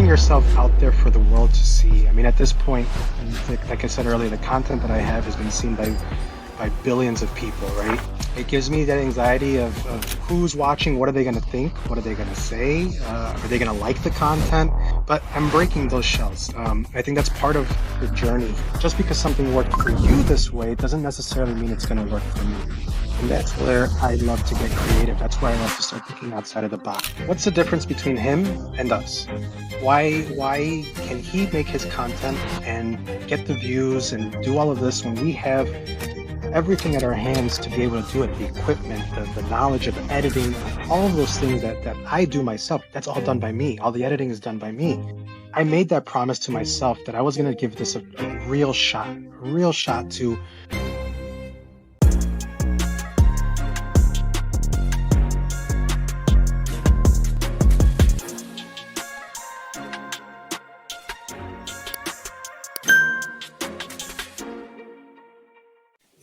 putting yourself out there for the world to see. I mean, at this point, like I said earlier, the content that I have has been seen by billions of people, right? It gives me that anxiety of who's watching, what are they going to think, what are they going to say, are they going to like the content? But I'm breaking those shells. I think that's part of the journey. Just because something worked for you this way doesn't necessarily mean it's going to work for me. And that's where I love to get creative. That's where I love to start thinking outside of the box. What's the difference between him and us? Why can he make his content and get the views and do all of this when we have everything at our hands to be able to do it? The equipment, the knowledge of editing, all of those things that I do myself, that's all done by me. All the editing is done by me. I made that promise to myself that I was going to give this a real shot to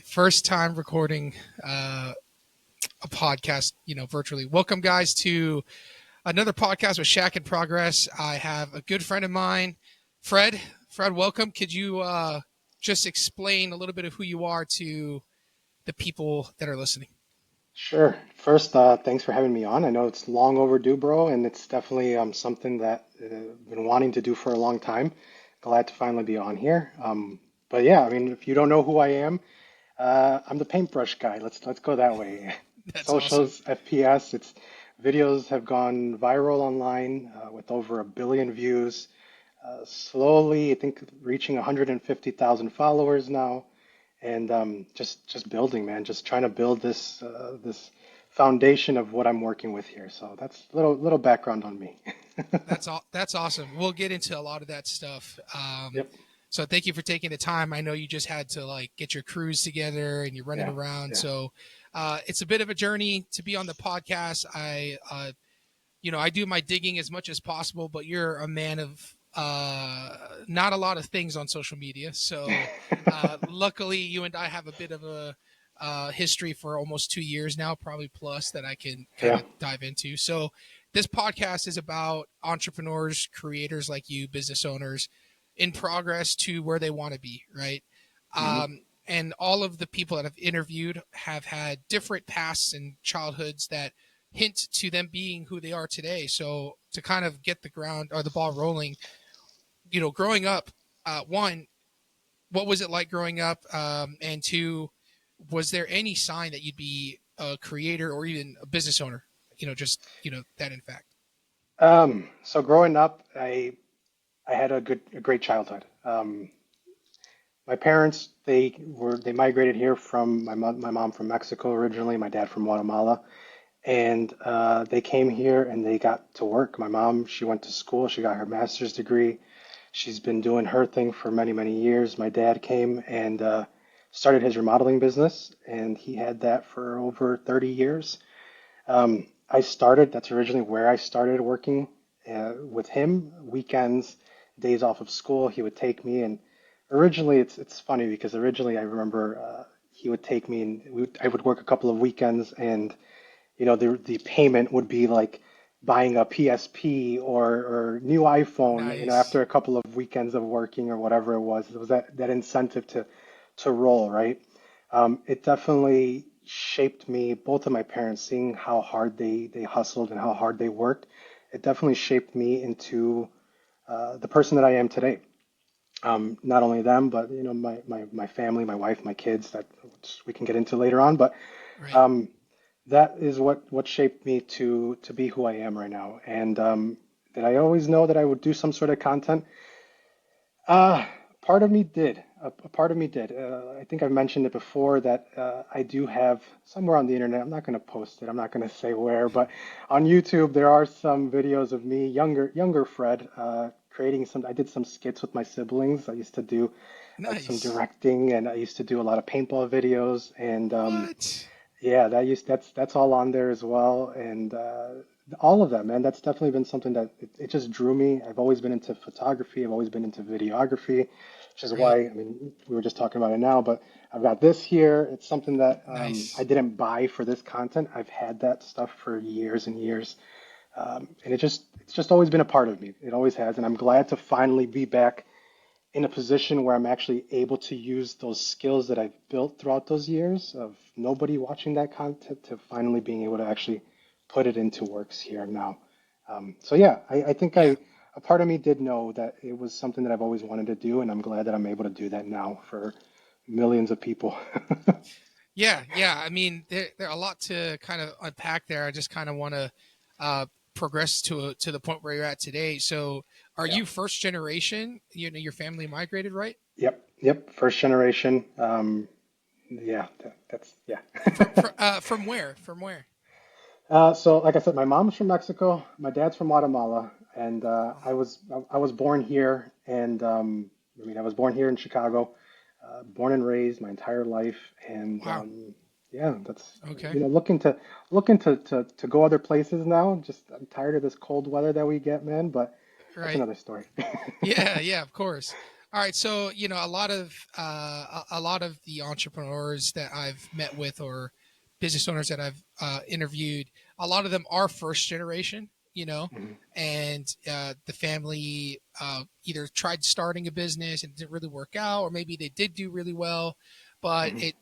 first time recording a podcast, virtually. Welcome, guys, to another podcast with Shack in Progress. I have a good friend of mine, Fred. Fred, welcome. Could you just explain a little bit of who you are to the people that are listening? Sure. First, thanks for having me on. I know it's long overdue, bro, and it's definitely something that I've been wanting to do for a long time. Glad to finally be on here. But yeah, I mean, if you don't know who I am, I'm the paintbrush guy. Let's go that way. That's awesome. Socials, FPS, it's videos have gone viral online with over 1 billion views. Slowly, I think reaching 150,000 followers now, and just building, man, just trying to build this foundation of what I'm working with here. So that's little background on me. That's all. That's awesome. We'll get into a lot of that stuff. Yep. So thank you for taking the time. I know you just had to get your crews together and you're running Yeah. around. Yeah. So it's a bit of a journey to be on the podcast. I do my digging as much as possible, but you're a man of not a lot of things on social media. So luckily, you and I have a bit of a history for almost 2 years now, probably plus, that I can kind Yeah. of dive into. So this podcast is about entrepreneurs, creators like you, business owners in progress to where they want to be, right? Hmm. And all of the people that I've interviewed have had different pasts and childhoods that hint to them being who they are today. So to kind of get the ground or the ball rolling, growing up, one, what was it like growing up? And two, was there any sign that you'd be a creator or even a business owner? That in fact. So growing up, I had a great childhood. My parents, they migrated here from my mom from Mexico originally, my dad from Guatemala, and they came here and they got to work. My mom, she went to school, she got her master's degree. She's been doing her thing for many years. My dad came and started his remodeling business, and he had that for over 30 years. That's originally where I started working with him. Weekends, days off of school, he would take me. And originally, it's funny because originally I remember he would take me and I would work a couple of weekends, and the payment would be like buying a PSP or new iPhone, Nice. after a couple of weekends of working or whatever it was. It was that incentive to roll, right? It definitely shaped me, both of my parents, seeing how hard they hustled and how hard they worked. It definitely shaped me into the person that I am today. Not only them, but my family, my wife, my kids, that which we can get into later on. But Right. um, that is what shaped me to be who I am right now. And did I always know that I would do some sort of content? Uh, Part of me did. A part of me did. I think I've mentioned it before that I do have somewhere on the internet. I'm not going to post it. I'm not going to say where, but on YouTube there are some videos of me, younger Fred, creating some. I did some skits with my siblings. I used to do like some Nice. directing, and I used to do a lot of paintball videos, and What? yeah, that's all on there as well, and all of that, man. That's definitely been something that it just drew me. I've always been into photography. I've always been into videography, which is Right. why, I mean, we were just talking about it now, but I've got this here. It's something that I Nice. didn't buy for this content. I've had that stuff for years and years. And it's just always been a part of me. It always has, and I'm glad to finally be back in a position where I'm actually able to use those skills that I've built throughout those years of nobody watching that content to finally being able to actually put it into works here now. So yeah, I think Yeah. a part of me did know that it was something that I've always wanted to do, and I'm glad that I'm able to do that now for millions of people. Yeah, yeah. I mean, there are a lot to kind of unpack there. I just kind of want to uh, progress to the point where you're at today. So, are Yeah. you first generation? You know, your family migrated, right? Yep. Yep. First generation. Yeah. That's yeah. From where? From where? So, like I said, my mom's from Mexico, my dad's from Guatemala, and I was born here, and I mean I was born here in Chicago, born and raised my entire life, and Wow. yeah, that's Okay. you know looking to go other places now. Just I'm tired of this cold weather that we get, man. But that's Right. another story. Yeah, yeah, of course. All right, so a lot of a lot of the entrepreneurs that I've met with or business owners that I've interviewed, a lot of them are first generation, Mhm, and the family either tried starting a business and it didn't really work out, or maybe they did do really well, but mhm,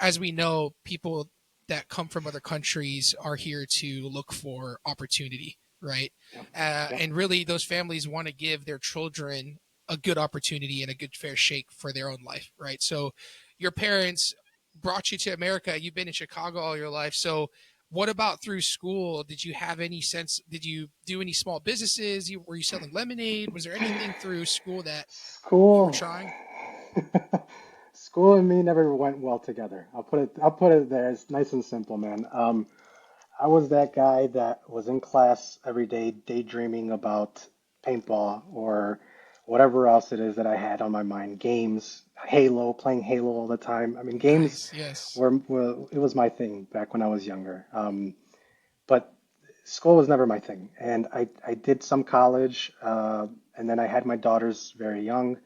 as we know, people that come from other countries are here to look for opportunity, right? yep, yep, And really, those families want to give their children a good opportunity and a good fair shake for their own life, right? So, your parents brought you to America. You've been in Chicago all your life. So, what about through school? Did you have any sense? Did you do any small businesses? Were you selling lemonade? Was there anything through school that you were School. trying? School and me never went well together. I'll put it there. It's nice and simple, man. I was that guy that was in class every day daydreaming about paintball or whatever else it is that I had on my mind. Games, Halo, playing Halo all the time. I mean, games Nice. Yes. were it was my thing back when I was younger. But school was never my thing. And I did some college, and then I had my daughters very young,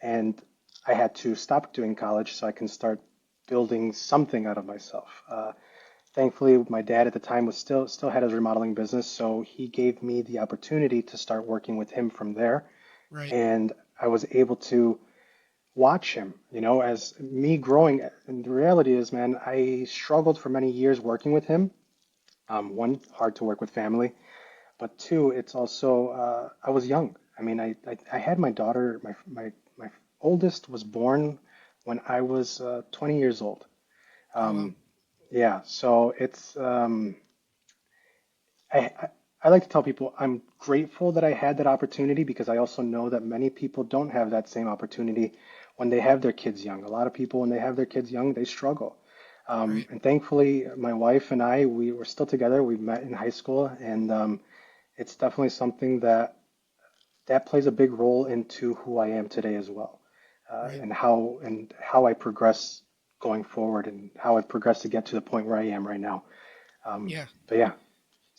and I had to stop doing college so I can start building something out of myself. Thankfully, my dad at the time was still had his remodeling business, so he gave me the opportunity to start working with him from there, Right. and I was able to watch him, you know, as me growing. And the reality is, man, I struggled for many years working with him. One, hard to work with family, but two, it's also I was young. I mean, I had my daughter, my oldest was born when I was 20 years old. Oh wow. Um, yeah, so it's I, I I like to tell people I'm grateful that I had that opportunity because I also know that many people don't have that same opportunity when they have their kids young. A lot of people, when they have their kids young, they struggle. Right. And thankfully, my wife and I, we were still together. We met in high school, and it's definitely something that plays a big role into who I am today as well, Right. and how I progress going forward, and how I progress to get to the point where I am right now. Yeah. But yeah,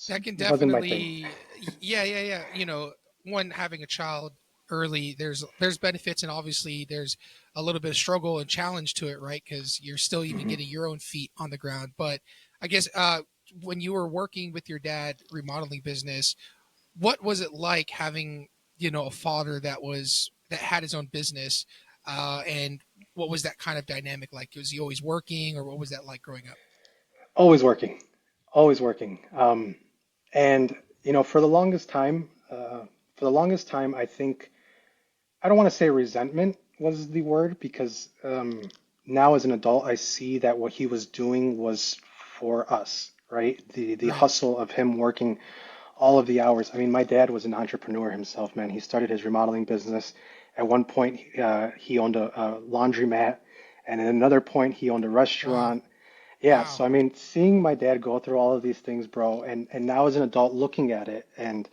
That can it wasn't my thing. definitely, yeah, yeah, yeah. One, having a child early, there's benefits, and obviously there's a little bit of struggle and challenge to it, right? Because you're still even Hmm. getting your own feet on the ground. But I guess when you were working with your dad remodeling business, what was it like having a father that had his own business, and what was that kind of dynamic like? Was he always working, or what was that like growing up? Always working, always working. And you know, for the longest time, I think I don't want to say resentment was the word because now as an adult, I see that what he was doing was for us, right? The Right. hustle of him working all of the hours. I mean, my dad was an entrepreneur himself, man. He started his remodeling business. At one point, he owned a laundromat, and at another point, he owned a Wow. restaurant. Yeah, Wow. so I mean, seeing my dad go through all of these things, bro, and now as an adult looking at it, and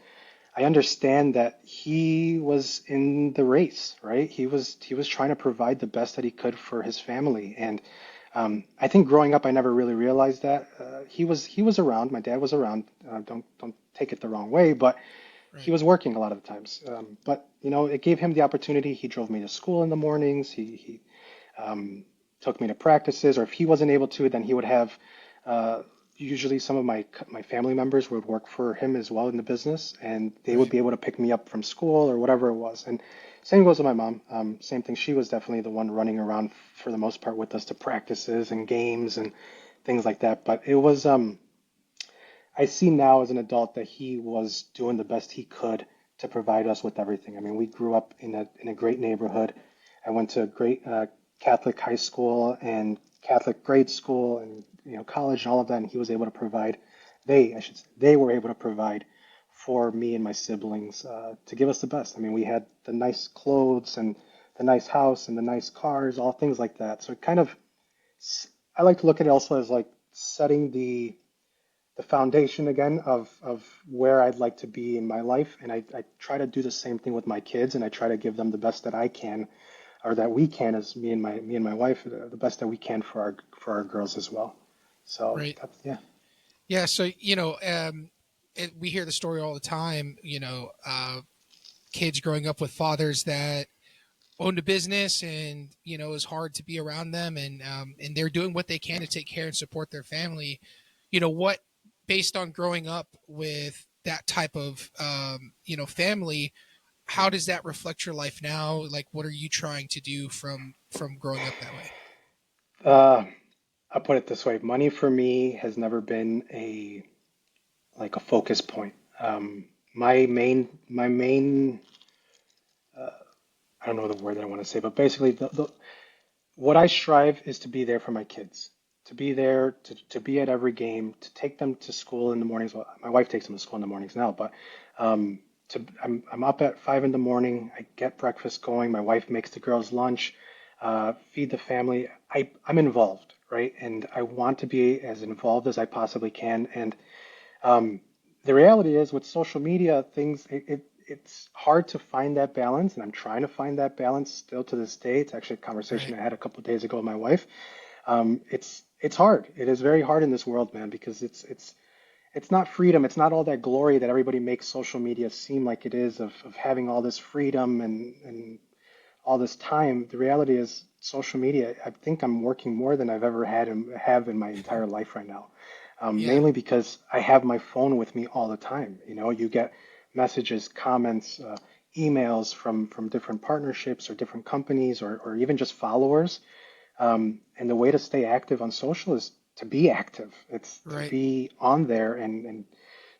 I understand that he was in the race, right? He was trying to provide the best that he could for his family, and I think growing up, I never really realized that he was around. My dad was around. Don't take it the wrong way, but he Right. was working a lot of the times. But you know, it gave him the opportunity. He drove me to school in the mornings. He um, took me to practices, or if he wasn't able to, then he would have usually some of my family members would work for him as well in the business, and they would Right. be able to pick me up from school or whatever it was. And same goes with my mom. Same thing. She was definitely the one running around for the most part with us to practices and games and things like that. But it was I see now as an adult that he was doing the best he could to provide us with everything. I mean, we grew up in a great neighborhood. I went to a great Catholic high school and Catholic grade school and college and all of that, and he was able to provide. I should say, they were able to provide for me and my siblings to give us the best. I mean, we had the nice clothes and the nice house and the nice cars, all things like that. So it kind of, I like to look at it also as like setting the foundation again of where I'd like to be in my life. And I try to do the same thing with my kids, and I try to give them the best that I can, or that we can, as me and my wife, the best that we can for our girls as well. So Right. that's yeah. Yeah. So, we hear the story all the time, kids growing up with fathers that owned a business and, it was hard to be around them and they're doing what they can to take care and support their family. What, based on growing up with that type of, family, how does that reflect your life now? Like, what are you trying to do from growing up that way? Uh, I'll put it this way: money for me has never been a focus point. My main I don't know the word that I want to say, but basically what I strive is to be there for my kids, to be there, to be at every game, to take them to school in the mornings. Well, my wife takes them to school in the mornings now, but I'm up at 5 in the morning. I get breakfast going. My wife makes the girls lunch, feed the family. I'm involved, right? And I want to be as involved as I possibly can. And um, the reality is with social media, it's hard to find that balance, and I'm trying to find that balance still to this day. It's actually a conversation Right. I had a couple of days ago with my wife. It's hard. It is very hard in this world, man, because it's not freedom. It's not all that glory that everybody makes social media seem like it is of having all this freedom and all this time. The reality is social media, I think I'm working more than I've ever had and have in my entire life right now. Yeah. Mainly because I have my phone with me all the time. You get messages, comments, emails from different partnerships or different companies or even just followers. And the way to stay active on social is to be active. It's to Right. be on there and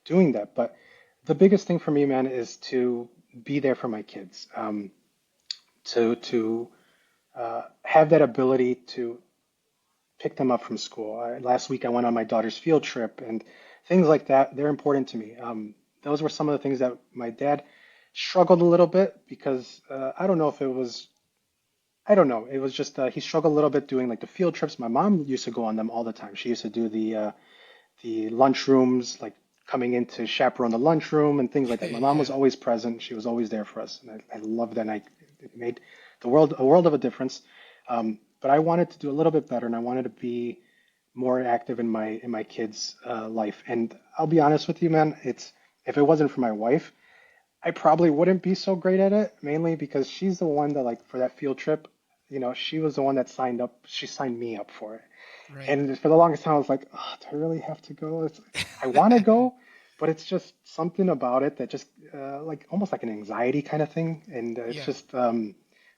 doing that. But the biggest thing for me, man, is to be there for my kids. To have that ability to pick them up from school. Last week I went on my daughter's field trip and things like that. They're important to me. Those were some of the things that my dad struggled a little bit because I don't know if it was, I don't know. It was just he struggled a little bit doing like the field trips. My mom used to go on them all the time. She used to do the lunch rooms, like coming in to chaperone the lunchroom and things like that. My mom was Yeah. always present. She was always there for us, and I love that. And it made the world a world of a difference. But I wanted to do a little bit better, and I wanted to be more active in my kids' life. And I'll be honest with you, man. It's if it wasn't for my wife, I probably wouldn't be so great at it. Mainly because she's the one that like for that field trip, she was the one that signed up. She signed me up for it. Right. And for the longest time, I was like, oh, do I really have to go? I want to go, but it's just something about it that just like almost like an anxiety kind of thing. And it's Yeah. just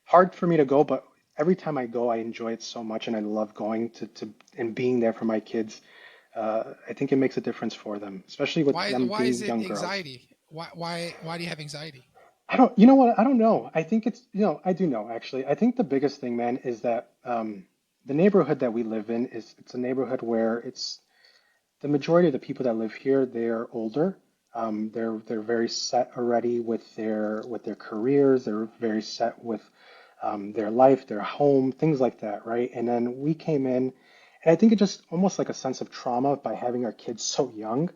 hard for me to go. But every time I go, I enjoy it so much, and I love going to and being there for my kids. I think it makes a difference for them, especially with them Why is being it young girls. anxiety? Why do you have anxiety? You know what? I don't know. I think I do know actually. I think the biggest thing, man, is that the neighborhood that we live in it's a neighborhood where it's the majority of the people that live here, they're older. They're very set already with their careers. They're very set with their life, their home, things like that, right? And then we came in, and I think it just almost like a sense of trauma by having our kids so young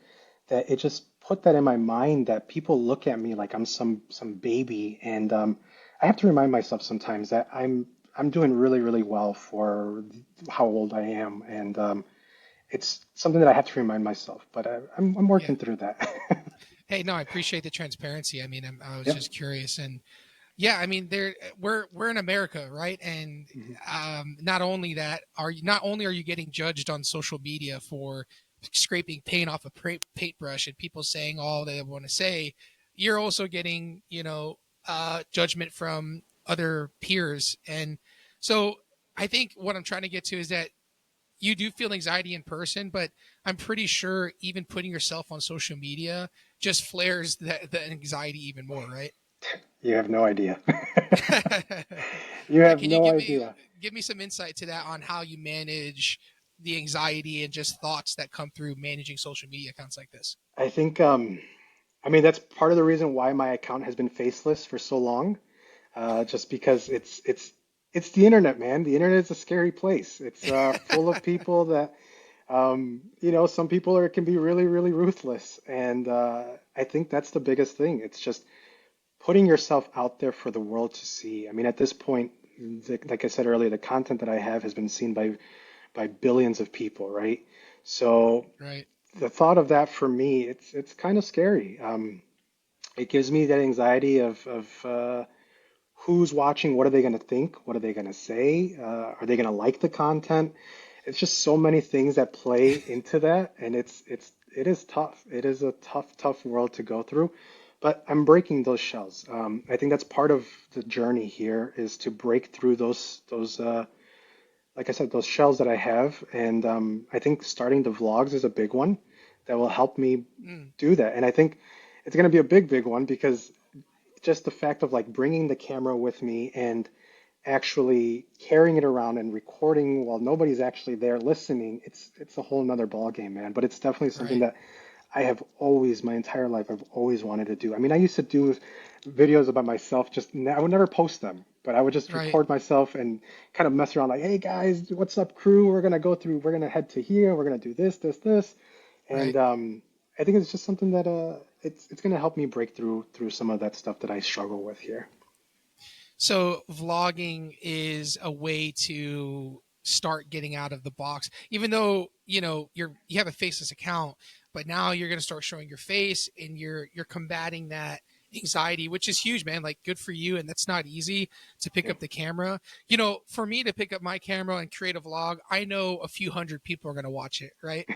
that it just put that in my mind that people look at me like I'm some baby, and I have to remind myself sometimes that I'm doing really really well for how old I am, and it's something that I have to remind myself, but I'm Yeah. working through that. Hey, no, I appreciate the transparency. I mean, I was Yep. just curious, and yeah, I mean, we're in America, right? And Mhm. not only are you getting judged on social media for scraping paint off a paintbrush and people saying all they want to say, you're also getting, judgment from other peers. And so I think what I'm trying to get to is that you do feel anxiety in person, but I'm pretty sure even putting yourself on social media just flares the anxiety even more, right? You have no idea. You Like, have can you no idea. give me some insight to that on how you manage the anxiety and just thoughts that come through managing social media accounts like this? I think, I mean, that's part of the reason why my account has been faceless for so long. Just because it's the internet, man. The internet is a scary place. It's full of people that, some people can be really, really ruthless, and I think that's the biggest thing. It's just putting yourself out there for the world to see. I mean, at this point, like I said earlier, the content that I have has been seen by billions of people, right? So Right. the thought of that for me, it's kind of scary. It gives me that anxiety of who's watching, what are they going to think, what are they going to say, are they going to like the content? It's just so many things that play into that, and it is tough. It is a tough world to go through, but I'm breaking those shells. I think that's part of the journey here is to break through those like I said, those shells that I have, and I think starting the vlogs is a big one that will help me Mm, do that. And I think it's going to be a big one because just the fact of like bringing the camera with me and actually carrying it around and recording while nobody's actually there listening, it's a whole nother ball game, man. But it's definitely something right. that I have always, my entire life, I've always wanted to do. I mean, I used to do videos about myself, I would never post them, but I would just Right. record myself and kind of mess around like, hey guys, what's up, crew? We're gonna head to here, we're gonna do this. And Right. I think it's just something that it's gonna help me break through some of that stuff that I struggle with here. So vlogging is a way to start getting out of the box, even though you have a faceless account, but now you're going to start showing your face and you're combating that anxiety, which is huge, man. Like, good for you. And that's not easy to pick Yeah. up the camera. For me to pick up my camera and create a vlog, I know a few hundred people are going to watch it, right?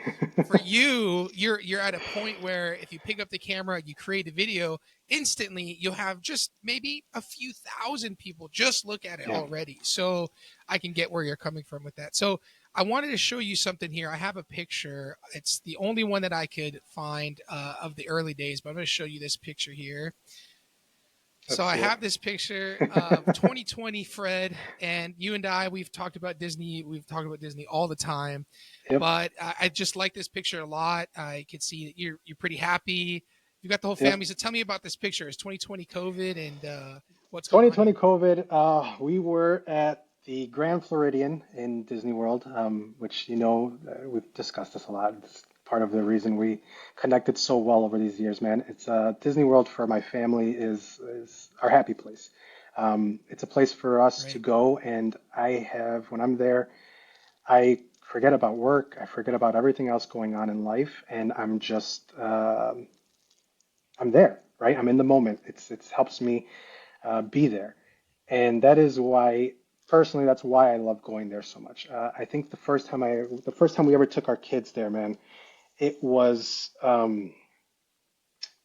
For you, you're at a point where if you pick up the camera, you create a video, instantly you'll have just maybe a few thousand people just look at it Yeah. already. So I can get where you're coming from with that. So I wanted to show you something here. I have a picture. It's the only one that I could find of the early days, but I'm going to show you this picture here. So Let's I see it. have this picture of 2020 Fred, and you and I, we've talked about Disney. We've talked about Disney all the time, Yep. but I just like this picture a lot. I can see that you're pretty happy. You got the whole Yep. family. So tell me about this picture. It's 2020 COVID, and what's going on 2020 here? COVID, we were at the Grand Floridian in Disney World, which, we've discussed this a lot. It's part of the reason we connected so well over these years, man. It's Disney World for my family is our happy place. It's a place for us to Right, go, and when I'm there, I forget about work, I forget about everything else going on in life, and I'm there, right? I'm in the moment. It helps me be there. And that is why, personally, that's why I love going there so much. I think the first time we ever took our kids there, man, it was,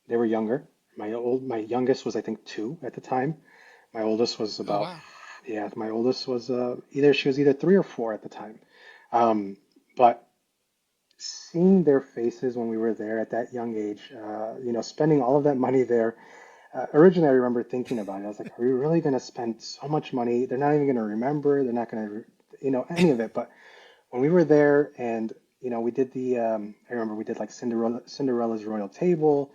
they were younger. My youngest was, I think, 2 at the time. My oldest was oh about, wow, yeah, my oldest was, she was either 3 or 4 at the time. But seeing their faces when we were there at that young age, spending all of that money there. Originally, I remember thinking about it. I was like, are we really going to spend so much money? They're not even going to remember. They're not going to, any of it. But when we were there and, we did I remember we did like Cinderella's Royal Table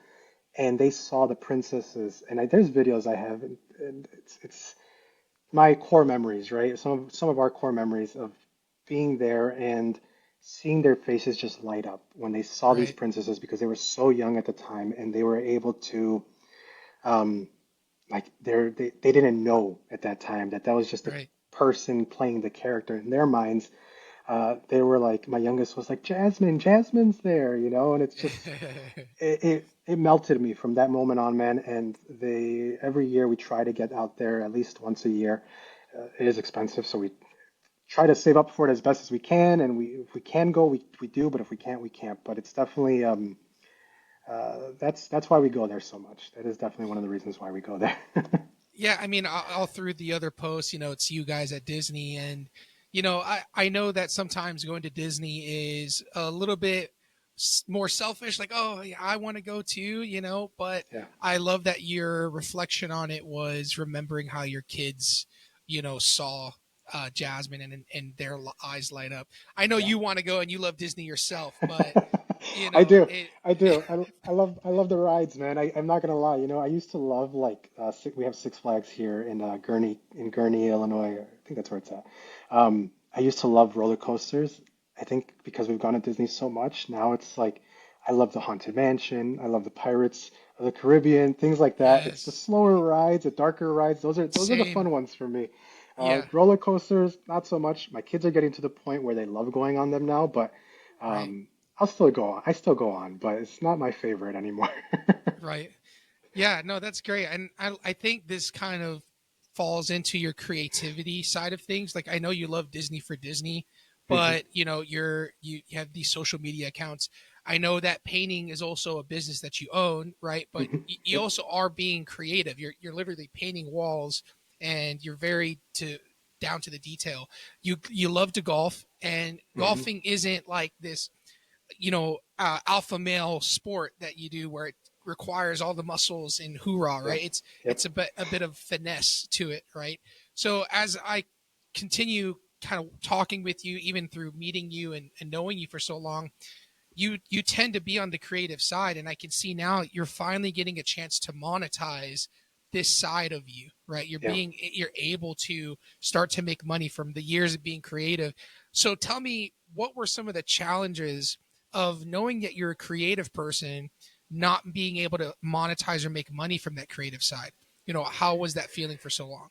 and they saw the princesses. And there's videos I have and it's my core memories, right? Some of our core memories of being there and seeing their faces just light up when they saw these right, princesses because they were so young at the time and they were able to um, like they didn't know at that time that that was just a right. person playing the character in their minds. They were like, my youngest was like, Jasmine's there, and it's just it melted me from that moment on, man. And every year we try to get out there at least once a year. It is expensive, so we try to save up for it as best as we can, and if we can go, we do, but if we can't, we can't. But it's definitely that's why we go there so much. That is definitely one of the reasons why we go there. Yeah, I mean, all through the other posts, it's you guys at Disney, and I know that sometimes going to Disney is a little bit more selfish, like, oh, yeah, I want to go too, but Yeah, I love that your reflection on it was remembering how your kids, saw Jasmine, and their eyes light up. I know yeah. you want to go and you love Disney yourself, but I do. it. I do. I love the rides, man. I'm not gonna lie. I used to love like we have Six Flags here in Gurnee, Illinois. I think that's where it's at. I used to love roller coasters. I think because we've gone to Disney so much, now it's like I love the Haunted Mansion. I love the Pirates of the Caribbean, things like that. It's the Yes, slower rides, the darker rides. Those are the same. fun ones for me. Yeah, Roller coasters, not so much. My kids are getting to the point where they love going on them now, but right. um, I'll still go on. I still go on, but it's not my favorite anymore. Right. Yeah, no, that's great. And I think this kind of falls into your creativity side of things. Like I know you love Disney for Disney, Mhm, but you have these social media accounts. I know that painting is also a business that you own, right? But mhm. you Yep. also are being creative. You're literally painting walls, and you're very to down to the detail. You love to golf, and Mhm. golfing isn't like this alpha male sport that you do where it requires all the muscles and hoorah, right? Yep. It's Yep. a bit of finesse to it, right? So as I continue kind of talking with you, even through meeting you and knowing you for so long, you tend to be on the creative side, and I can see now you're finally getting a chance to monetize this side of you, right? Yeah. You're able to start to make money from the years of being creative. So tell me, what were some of the challenges of knowing that you're a creative person, not being able to monetize or make money from that creative side? How was that feeling for so long?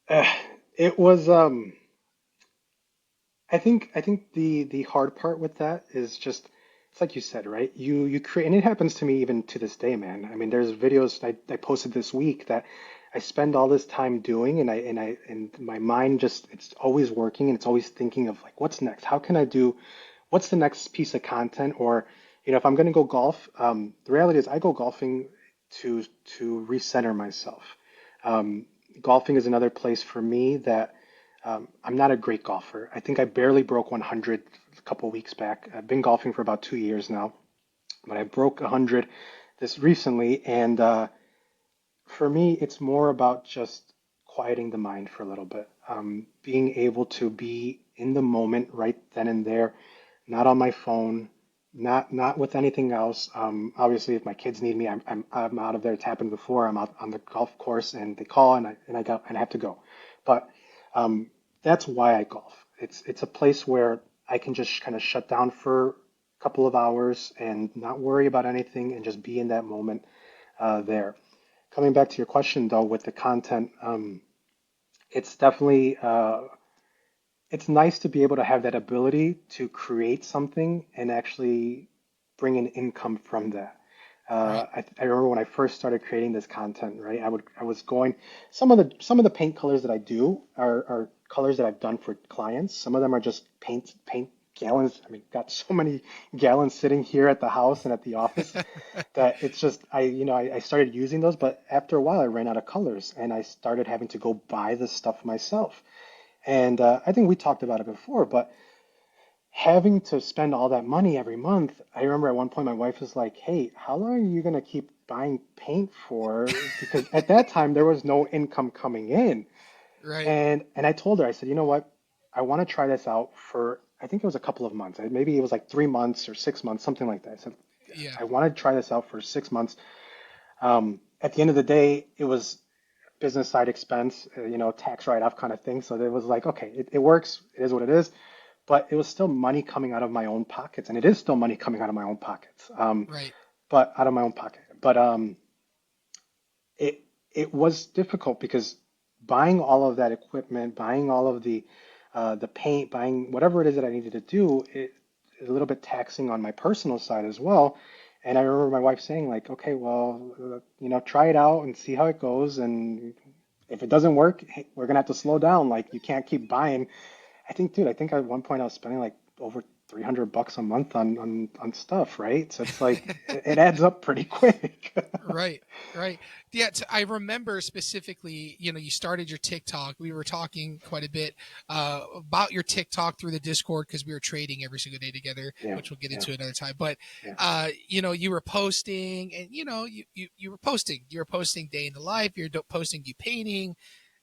Uh, it was I think the hard part with that is just it's like you said, right? You create and it happens to me even to this day, man. I mean, there's videos I posted this week that I spend all this time doing and my mind just it's always working and it's always thinking of like what's next? How can I do what's the next piece of content or if I'm going to go golf, the reality is I go golfing to recenter myself. Um, Golfing is another place for me that I'm not a great golfer. I think I barely broke 100 a couple weeks back. I've been golfing for about 2 years now, but I broke 100 this recently. And for me, it's more about just quieting the mind for a little bit, being able to be in the moment right then and there, not on my phone, not with anything else. Obviously, if my kids need me, I'm out of there. It's happened before. I'm out on the golf course and they call and I have to go. But um, that's why I golf. It's a place where I can just kind of shut down for a couple of hours and not worry about anything and just be in that moment there. Coming back to your question though, with the content, it's definitely it's nice to be able to have that ability to create something and actually bring an income from that. Right. I remember when I first started creating this content, right? I was going some of the paint colors that I do are colors that I've done for clients. Some of them are just paint gallons. I mean, got so many gallons sitting here at the house and at the office that it's just I started using those, but after a while I ran out of colors and I started having to go buy the stuff myself. And I think we talked about it before, but having to spend all that money every month, I remember at one point my wife was like, "Hey, how long are you gonna keep buying paint for?" Because at that time there was no income coming in. Right. And I told her, I said, "You know what? I want to try this out for I think it was a couple of months. Maybe it was like 3 months or 6 months, something like that." I said, Yeah. "I want to try this out for 6 months." At the end of the day, it was business side expense, tax write-off kind of thing. So it was like, okay, it works. It is what it is. But it was still money coming out of my own pockets, and it is still money coming out of my own pockets. Right. But out of my own pocket. But it it was difficult because buying all of that equipment, buying all of the paint, buying whatever it is that I needed to do, it is a little bit taxing on my personal side as well. And I remember my wife saying like, okay, well, try it out and see how it goes. And if it doesn't work, hey, we're gonna have to slow down. Like you can't keep buying. I think, dude, I think at one point I was spending like over $300 a month on stuff, right? So it's like it adds up pretty quick. Right, right. Yeah, I remember specifically, you started your TikTok. We were talking quite a bit about your TikTok through the Discord because we were trading every single day together, Yeah, which we'll get yeah, into another time. But yeah. you were posting, and you were posting. You were posting day in the life. You're posting you painting,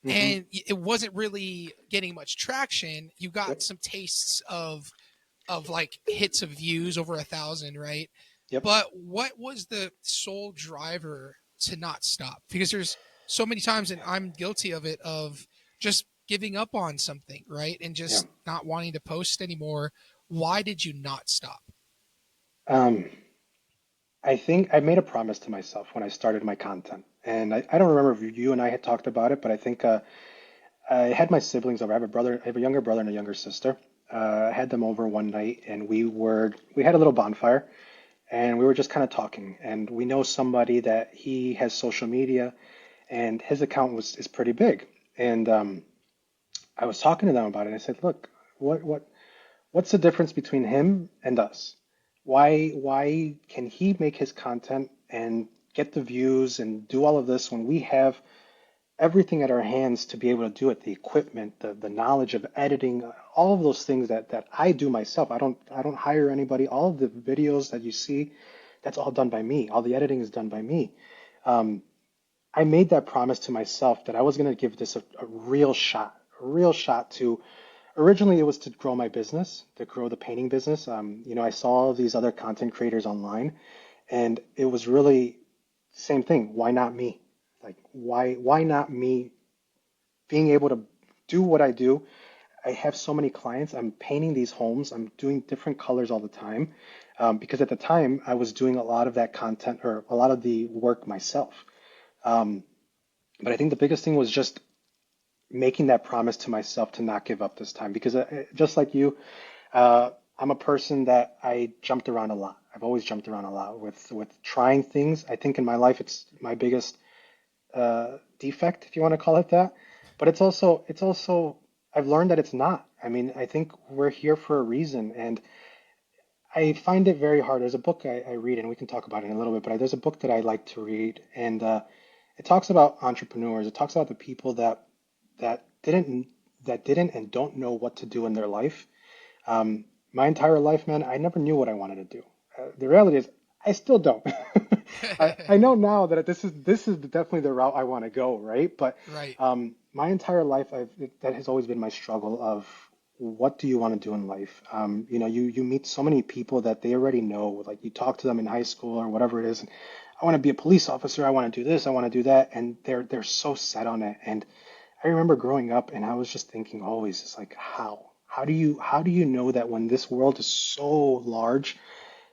Hmm. and it wasn't really getting much traction. You got Yep, some tastes of like hits of views over 1,000, right? yep. But what was the sole driver to not stop? Because there's so many times, and I'm guilty of it, of just giving up on something, right? And Yeah. just not wanting to post anymore. Why did you not stop? Um, I think I made a promise to myself when I started my content. And I don't remember if you and I had talked about it, but I think I had my siblings over. I have a younger brother and a younger sister. I had them over one night and we had a little bonfire and we were just kind of talking. And we know somebody that he has social media and his account is pretty big. And I was talking to them about it. And I said, look, what's the difference between him and us? Why can he make his content and get the views and do all of this when we have everything at our hands to be able to do it, the equipment, the knowledge of editing, all of those things that I do myself. I don't hire anybody. All of the videos that you see, that's all done by me. All the editing is done by me. Um, I made that promise to myself that I was going to give this a real shot to. Originally, it was to grow my business, to grow the painting business. I saw all these other content creators online, and it was really same thing. Why not me? Like, why not me being able to do what I do? I have so many clients. I'm painting these homes. I'm doing different colors all the time. Because at the time I was doing a lot of that content or a lot of the work myself. Um, but I think the biggest thing was just making that promise to myself to not give up this time. Because just like you, I'm a person that I jumped around a lot. I've always jumped around a lot with trying things. I think in my life it's my biggest defect, if you want to call it that. But it's also I've learned that it's not. I mean, I think we're here for a reason, and I find it very hard. There's a book I read, and we can talk about it in a little bit. But there's a book that I like to read, and it talks about entrepreneurs. It talks about the people that didn't that didn't and don't know what to do in their life. My entire life, man, I never knew what I wanted to do. The reality is, I still don't. I know now that this is definitely the route I want to go, right? But Right. my entire life, that has always been my struggle of what do you want to do in life? You meet so many people that they already know. Like you talk to them in high school or whatever it is. And I want to be a police officer. I want to do this. I want to do that, and they're so set on it. And I remember growing up, and I was just thinking always, it's like how. How do you know that when this world is so large,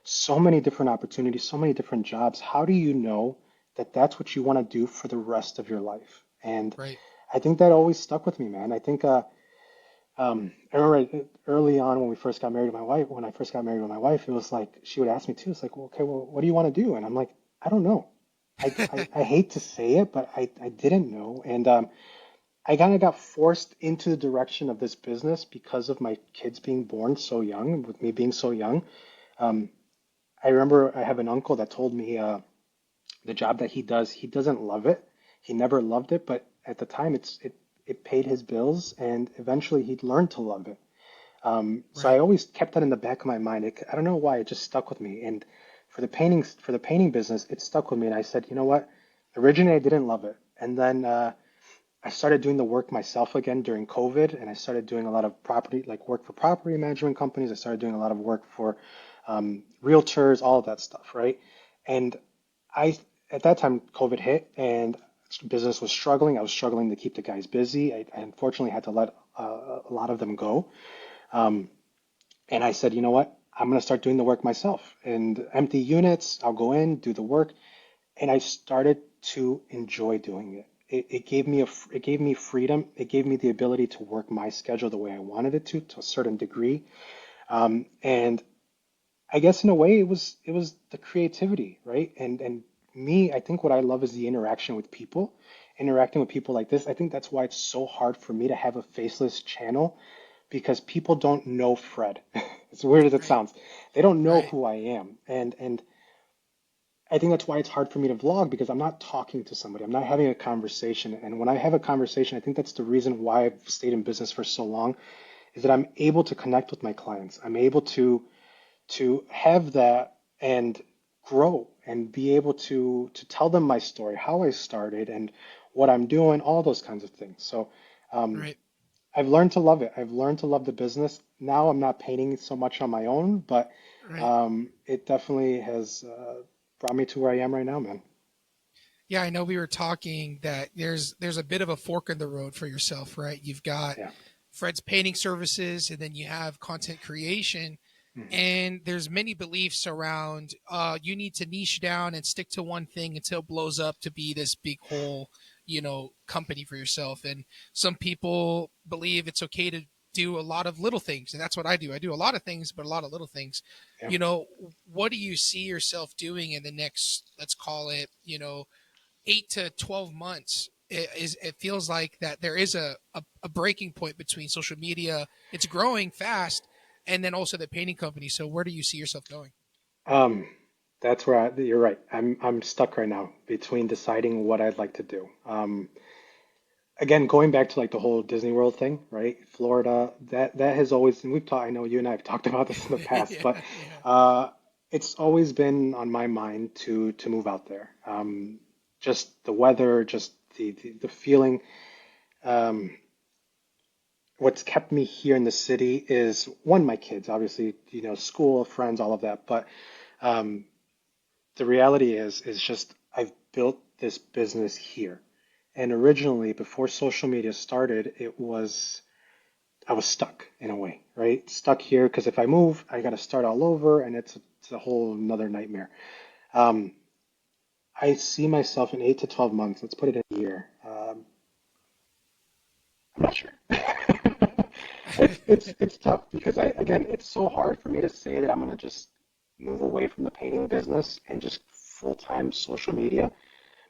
so many different opportunities, so many different jobs, how do you know that that's what you want to do for the rest of your life? And Right. I think that always stuck with me, man. I think I remember early on when we first got married to my wife, when I first got married with my wife, it was like she would ask me too. It's like, well, okay, well, what do you want to do? And I'm like, I don't know. I hate to say it, but I didn't know. And I kind of got forced into the direction of this business because of my kids being born so young, with me being so young. Um, I remember I have an uncle that told me the job that he does, he doesn't love it. He never loved it, but at the time it paid his bills, and eventually he'd learned to love it. So I Right. always kept that in the back of my mind. I don't know why, it just stuck with me. And for the painting business, it stuck with me. And I said, you know what? Originally, I didn't love it, and then I started doing the work myself again during COVID, and I started doing a lot of property, like work for property management companies. I started doing a lot of work for realtors, all of that stuff, right? And I, at that time, COVID hit, and business was struggling. I was struggling to keep the guys busy. I unfortunately had to let a lot of them go. Um, and I said, you know what? I'm going to start doing the work myself. And empty units, I'll go in, do the work, and I started to enjoy doing it. It gave me freedom. It gave me the ability to work my schedule the way I wanted it to a certain degree. And I guess in a way it was the creativity, right? And me, I think what I love is the interaction with people, interacting with people like this. I think that's why it's so hard for me to have a faceless channel because people don't know Fred. As weird as it Right. sounds, they don't know Right. who I am, and I think that's why it's hard for me to vlog because I'm not talking to somebody. I'm not having a conversation. And when I have a conversation, I think that's the reason why I've stayed in business for so long, is that I'm able to connect with my clients. I'm able to have that and grow and be able to tell them my story, how I started and what I'm doing, all those kinds of things. So um, Right. I've learned to love it. I've learned to love the business. Now I'm not painting so much on my own, but Right. it definitely has brought me to where I am right now, man. Yeah, I know we were talking that there's a bit of a fork in the road for yourself, right? You've got Yeah. Fred's painting services, and then you have content creation, Mhm. and there's many beliefs around you need to niche down and stick to one thing until it blows up to be this big whole, company for yourself. And some people believe it's okay to do a lot of little things, and that's what I do. I do a lot of things, but a lot of little things. Yeah. you know what do you see yourself doing in the next, let's call it, 8 to 12 months? It feels like that there is a breaking point between social media, it's growing fast, and then also the painting company. So where do you see yourself going? Um, that's where you're right. I'm stuck right now between deciding what I'd like to do. Again, going back to like the whole Disney World thing, right? Florida, that has always, and we've talked, I know you and I have talked about this in the past, Yeah, but yeah. uh, it's always been on my mind to move out there. Just the weather, just the feeling. Um, what's kept me here in the city is one, my kids, obviously, school, friends, all of that. But um, the reality is just I've built this business here. And originally, before social media started, I was stuck in a way, right? Stuck here because if I move, I got to start all over, and it's a whole another nightmare. Um, I see myself in 8 to 12 months. Let's put it in a year. I'm not sure. It's tough because again it's so hard for me to say that I'm gonna just move away from the painting business and just full-time social media.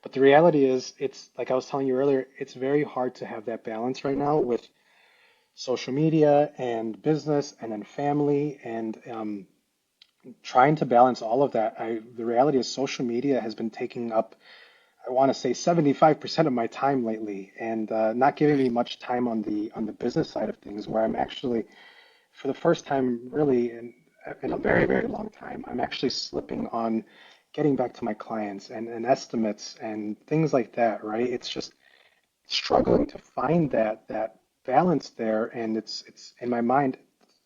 But the reality is, it's like I was telling you earlier, it's very hard to have that balance right now with social media and business and then family and trying to balance all of that. The reality is social media has been taking up, I want to say 75% of my time lately and not giving me Right. much time on the business side of things where I'm actually for the first time really in a very, very long time, I'm actually slipping on getting back to my clients and estimates and things like that, right? It's just struggling to find that balance there. And it's in my mind.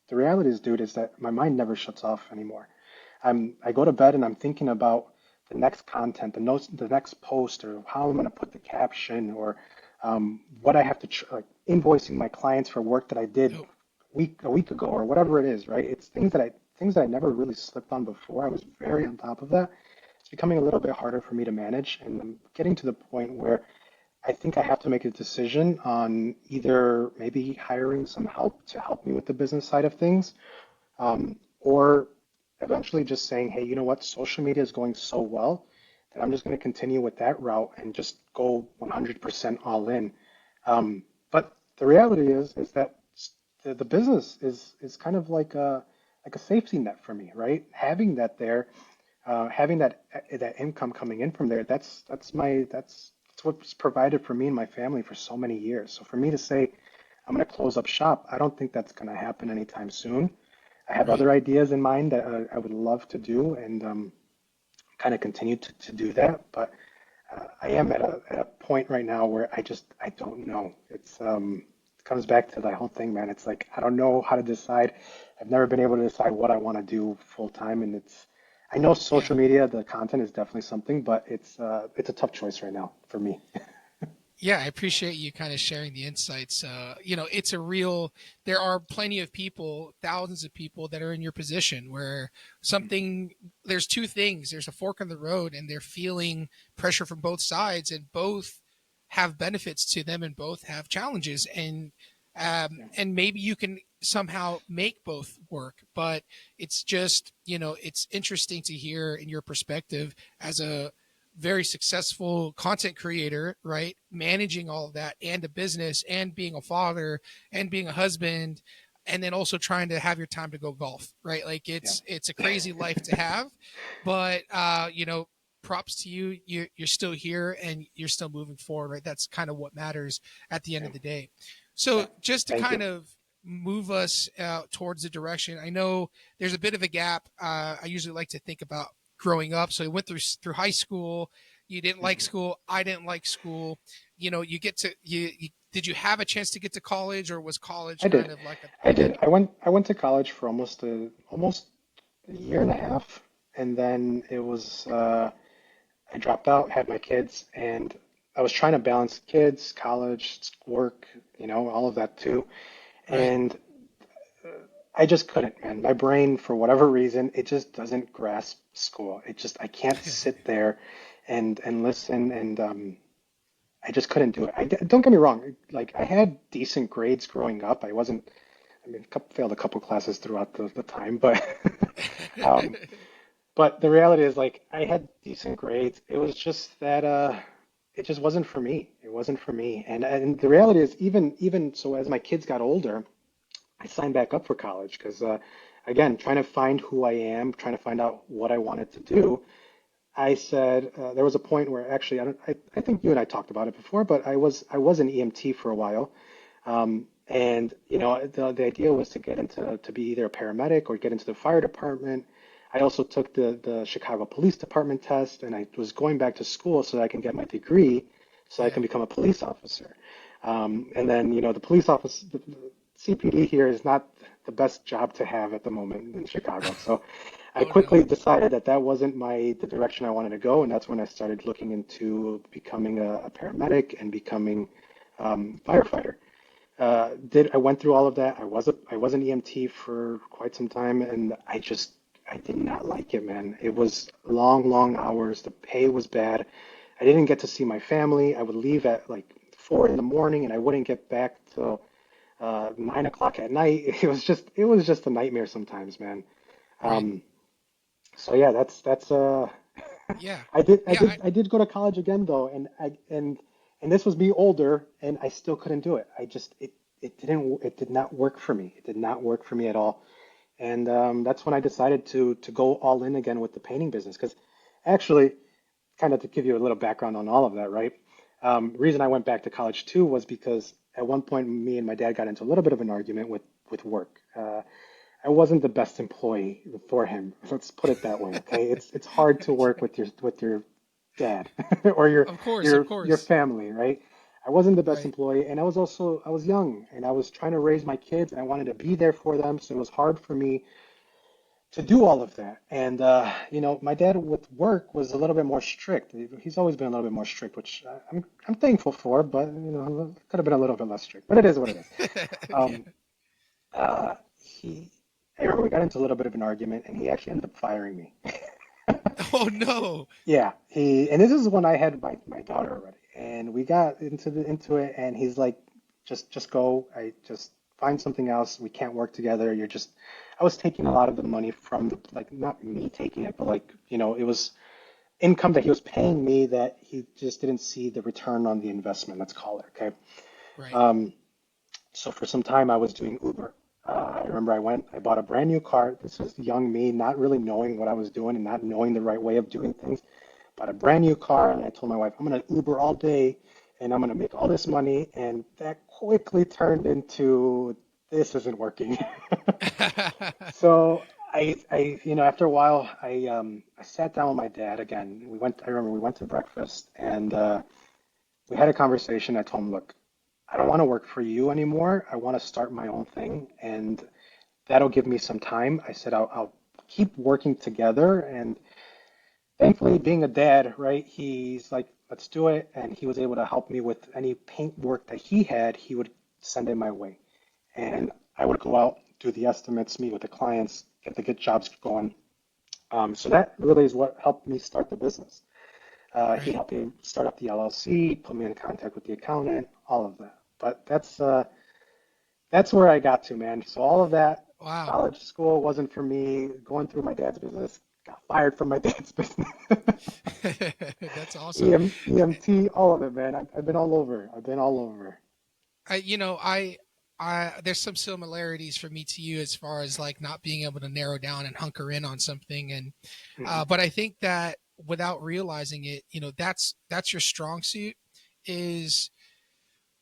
The reality is, dude, is that my mind never shuts off anymore. I go to bed and I'm thinking about the next content, the notes, the next post, or how I'm going to put the caption, or what I have to like invoicing my clients for work that I did Oh, a week ago, or whatever it is, right? It's things that I never really slipped on before. I was very on top of that. It's becoming a little bit harder for me to manage, and I'm getting to the point where I think I have to make a decision on either maybe hiring some help to help me with the business side of things, or eventually just saying, hey, you know what? Social media is going so well that I'm just going to continue with that route and just go 100% all in. But the reality is that the business is kind of like a safety net for me, right? Having that there, having that income coming in from there, that's what's provided for me and my family for so many years. So for me to say I'm going to close up shop, I don't think that's going to happen anytime soon. I have right. other ideas in mind that I would love to do and kind of continue to do that. But I am at a point right now where I don't know. It comes back to the whole thing, man. It's like I don't know how to decide. I've never been able to decide what I want to do full time, and I know Yeah. social media, the content is definitely something, but it's a tough choice right now for me. Yeah, I appreciate you kind of sharing the insights. It's a real, there are plenty of people, thousands of people that are in your position where something, there's two things. There's a fork in the road, and they're feeling pressure from both sides, and both have benefits to them, and both have challenges. Yeah, And maybe you can somehow make both work, but it's just, it's interesting to hear in your perspective as a very successful content creator, right? Managing all of that and a business and being a father and being a husband. and then also trying to have your time to go golf, right? Like Yeah. it's a crazy life to have, but props to you. You're still here and you're still moving forward, right? That's kind of what matters at the end Yeah. of the day. Yeah. So just to Thank you. kind of move us towards the direction, I know there's a bit of a gap. I usually like to think about growing up. So you went through high school. You didn't like Mhm. school. I didn't like school. You get to you did you have a chance to get to college, or was college I kind did. of like a I you did? did. I went to college for almost a year and a half, and then it was I dropped out, had my kids, and I was trying to balance kids, college, work, all of that too. Right. And I just couldn't, man. My brain, for whatever reason, it just doesn't grasp school. I can't sit there and listen, and I just couldn't do it. Don't get me wrong, like I had decent grades growing up. I wasn't, I mean, failed a couple classes throughout the time, but um, but the reality is, like, I had decent grades. It was just that it just wasn't for me. It wasn't for me. And the reality is, even so, as my kids got older, I signed back up for college because, again, trying to find who I am, trying to find out what I wanted to do. I said there was a point where actually I think you and I talked about it before, but I was an EMT for a while, and the idea was to get into to be either a paramedic or get into the fire department. I also took the Chicago Police Department test, and I was going back to school so that I can get my degree, so I Yeah. can become a police officer. And then the police office, the CPD here is not the best job to have at the moment in Chicago. So I Oh no. quickly decided that that wasn't the direction I wanted to go, and that's when I started looking into becoming a paramedic and becoming firefighter. Did I went through all of that. I was an EMT for quite some time, and I did not like it, man. It was long, long hours. The pay was bad. I didn't get to see my family. I would leave at like 4 in the morning, and I wouldn't get back till 9 o'clock at night. It was just a nightmare sometimes, man. Right. Um, so yeah, that's. Yeah. I did I Yeah. did I did go to college again though, and this was me older, and I still couldn't do it. It did not work for me. It did not work for me at all. And that's when I decided to go all in again with the painting business. Because actually, kind of to give you a little background on all of that, right? Reason I went back to college too was because at one point me and my dad got into a little bit of an argument with work. I wasn't the best employee for him. Let's put it that way, okay? It's hard to work with your dad or your Of course. Of your course. family, right? I wasn't the best Right. employee, and I was young, and I was trying to raise my kids, and I wanted to be there for them, so it was hard for me to do all of that. And my dad with work was a little bit more strict. He's always been a little bit more strict, which I'm thankful for, but could have been a little bit less strict. But it is what it is. Yeah. Um, he, I remember we got into a little bit of an argument, and he actually ended up firing me. Oh no. Yeah, and this is when I had my daughter already, and we got into it, and he's like, just go. I just find something else. We can't work together. I was taking a lot of the money from like not me taking it, but like it was income that he was paying me that he just didn't see the return on the investment. Let's call it, okay. Right. Um, So for some time, I was doing Uber. I remember I bought a brand new car. This was young me, not really knowing what I was doing and not knowing the right way of doing things. Bought a brand new car, and I told my wife, I'm going to Uber all day, and I'm going to make all this money. And that quickly turned into this isn't working. So after a while, I sat down with my dad again. I remember we went to breakfast, and we had a conversation. I told him, look, I don't want to work for you anymore. I want to start my own thing, and that'll give me some time. I said I'll keep working together, and thankfully, being a dad, right, he's like, let's do it, and he was able to help me with any paint work that he had. He would send it my way, and I would go out, do the estimates, meet with the clients, get jobs going. So that really is what helped me start the business. He Right. helped me start up the LLC, put me in contact with the accountant, all of that. But that's where I got to, man. So all of that, Wow. college school wasn't for me. Going through my dad's business, got fired from my dad's business. That's awesome. EMT, all of it, man. I've been all over. I've been all over. I there's some similarities for me to you as far as like not being able to narrow down and hunker in on something, and Mhm. but I think that without realizing it, that's your strong suit. Is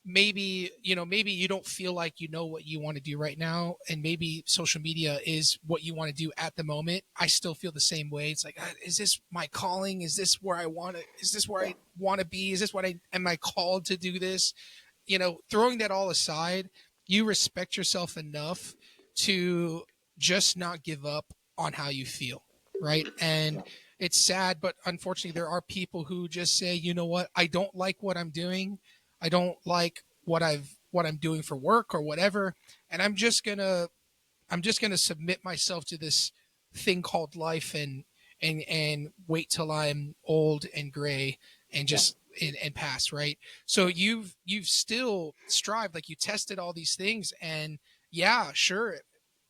maybe maybe you don't feel like you know what you want to do right now, and maybe social media is what you want to do at the moment. I still feel the same way. It's like, is this my calling? Is this where Yeah. I want to be? Is this what I am I called to do this? Throwing that all aside, you respect yourself enough to just not give up on how you feel, right? And Yeah. it's sad, but unfortunately, there are people who just say, you know what, I don't like what I'm doing. I don't like what I'm doing for work or whatever, and I'm just gonna submit myself to this thing called life, and wait till I'm old and gray and Yeah. just and pass, right? So you've still strived, like you tested all these things, and yeah, sure,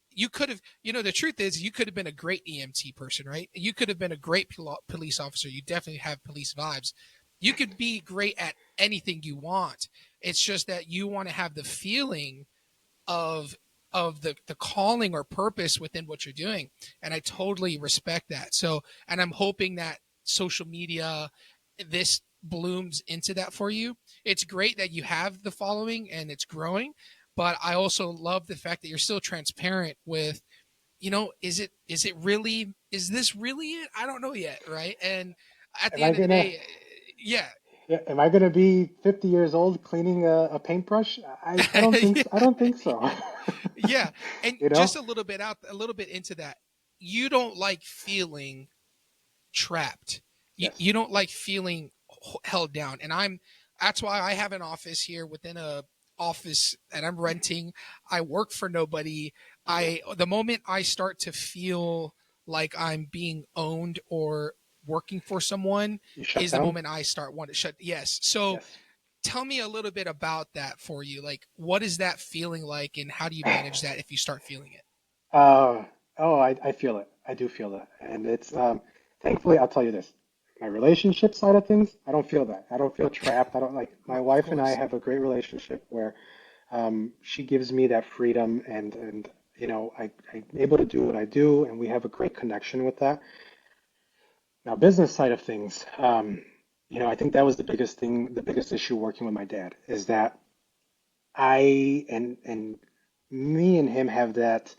you could have, the truth is you could have been a great EMT person, right? You could have been a great police officer. You definitely have police vibes. You could be great at anything you want. It's just that you want to have the feeling of the calling or purpose within what you're doing, and I totally respect that. So, and I'm hoping that social media, this blooms into that for you. It's great that you have the following and it's growing, but I also love the fact that you're still transparent with, is this really it? I don't know yet, right? And at Am the I end of the gonna day, yeah. Yeah, am I gonna be 50 years old cleaning a paintbrush? I don't think so. I don't think so. Yeah, and You know? just a little bit into that. You don't like feeling trapped. Yes. You don't like feeling held down. And that's why I have an office here within a office that I'm renting. I work for nobody. Yeah. The moment I start to feel like I'm being owned or working for someone You shut is the down? moment I start want to shut. Yes. So Yes. tell me a little bit about that for you. Like, what is that feeling like, and how do you manage that if you start feeling it? Uh, oh, I feel it. I do feel that. And it's thankfully I'll tell you this. My relationship side of things, I don't feel that. I don't feel trapped. I don't like my Of wife and I course. have a great relationship where she gives me that freedom and I'm able to do what I do and we have a great connection with that. Now, business side of things, I think that was the biggest thing, the biggest issue working with my dad is that and me and him have that.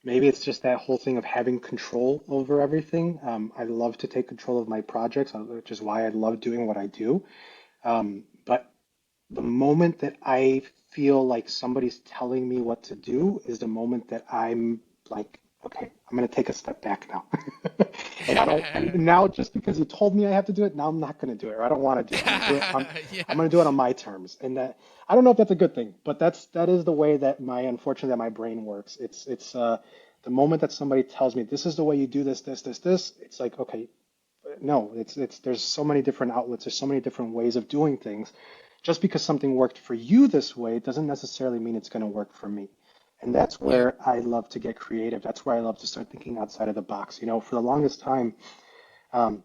Maybe it's just that whole thing of having control over everything. I love to take control of my projects, which is why I love doing what I do. But the moment that I feel like somebody's telling me what to do is the moment that I'm like, okay, I'm gonna take a step back now. And I don't, and now just because you told me I have to do it, now I'm not gonna do it, or I don't want to do it. I'm Yeah. gonna do it on my terms. And that I don't know if that's a good thing, but that is the way that unfortunately that my brain works. It's the moment that somebody tells me this is the way you do this, it's like, okay, no, it's there's so many different outlets, there's so many different ways of doing things. Just because something worked for you this way doesn't necessarily mean it's going to work for me. And that's Yeah. where I love to get creative. That's where I love to start thinking outside of the box. For the longest time, um,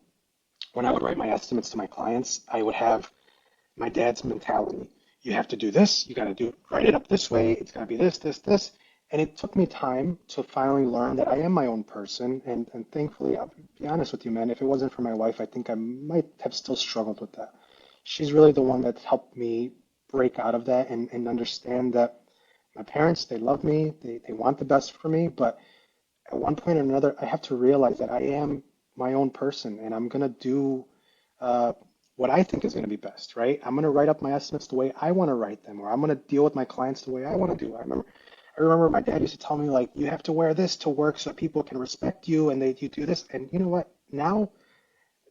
when I would write my estimates to my clients, I would have my dad's mentality. You have to do this. You got to write it up this way. It's got to be this. And it took me time to finally learn that I am my own person. And thankfully, I'll be honest with you, man, if it wasn't for my wife, I think I might have still struggled with that. She's really the one that's helped me break out of that and understand that my parents, they love me, they want the best for me, but at one point or another, I have to realize that I am my own person and I'm going to do uh, what I think is going to be best, right? I'm going to write up my estimates the way I want to write them, or I'm going to deal with my clients the way I want to do. I remember my dad used to tell me like, you have to wear this to work so people can respect you, and you do this. And you know what? Now,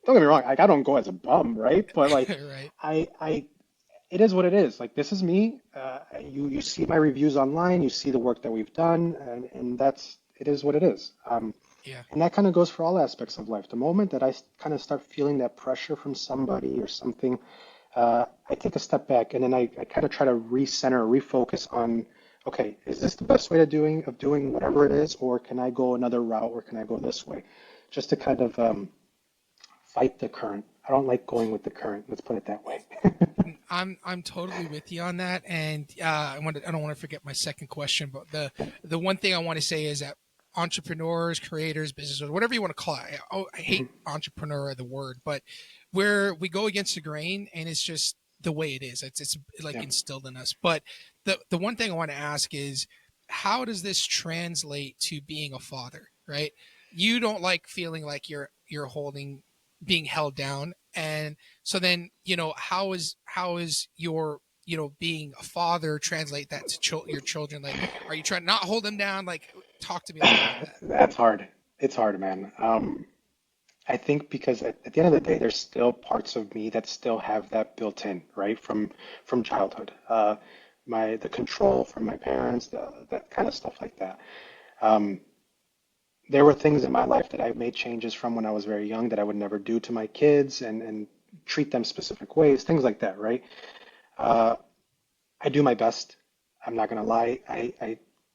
don't get me wrong, like I don't go as a bum, right? But like, Right. I it is what it is. Like this is me. You see my reviews online, you see the work that we've done, and that's it is what it is. Yeah. And that kind of goes for all aspects of life. The moment that I kind of start feeling that pressure from somebody or something, I take a step back and then I kind of try to recenter, refocus on, okay, is this the best way of doing whatever it is, or can I go another route, or can I go this way? Just to kind of fight the current. I don't like going with the current. Let's put it that way. I'm totally with you on that, and I don't want to forget my second question, but the one thing I want to say is that entrepreneurs, creators, business owners, whatever you want to call it. I hate Mhm. entrepreneur the word, but where we go against the grain, and it's just the way it is. It's like Yeah. instilled in us. But the one thing I want to ask is, how does this translate to being a father? Right? You don't like feeling like you're holding being held down, and so then, how is your, being a father translate that to your children? Like, are you trying to not hold them down? Like, talk to me a little bit about that. That's hard. It's hard, man. I think because at the end of the day, there's still parts of me that still have that built in, right? From childhood. The control from my parents, that kind of stuff like that. Um, there were things in my life that I made changes from when I was very young that I would never do to my kids and treat them specific ways, things like that, right? Uh, I do my best. I'm not gonna lie.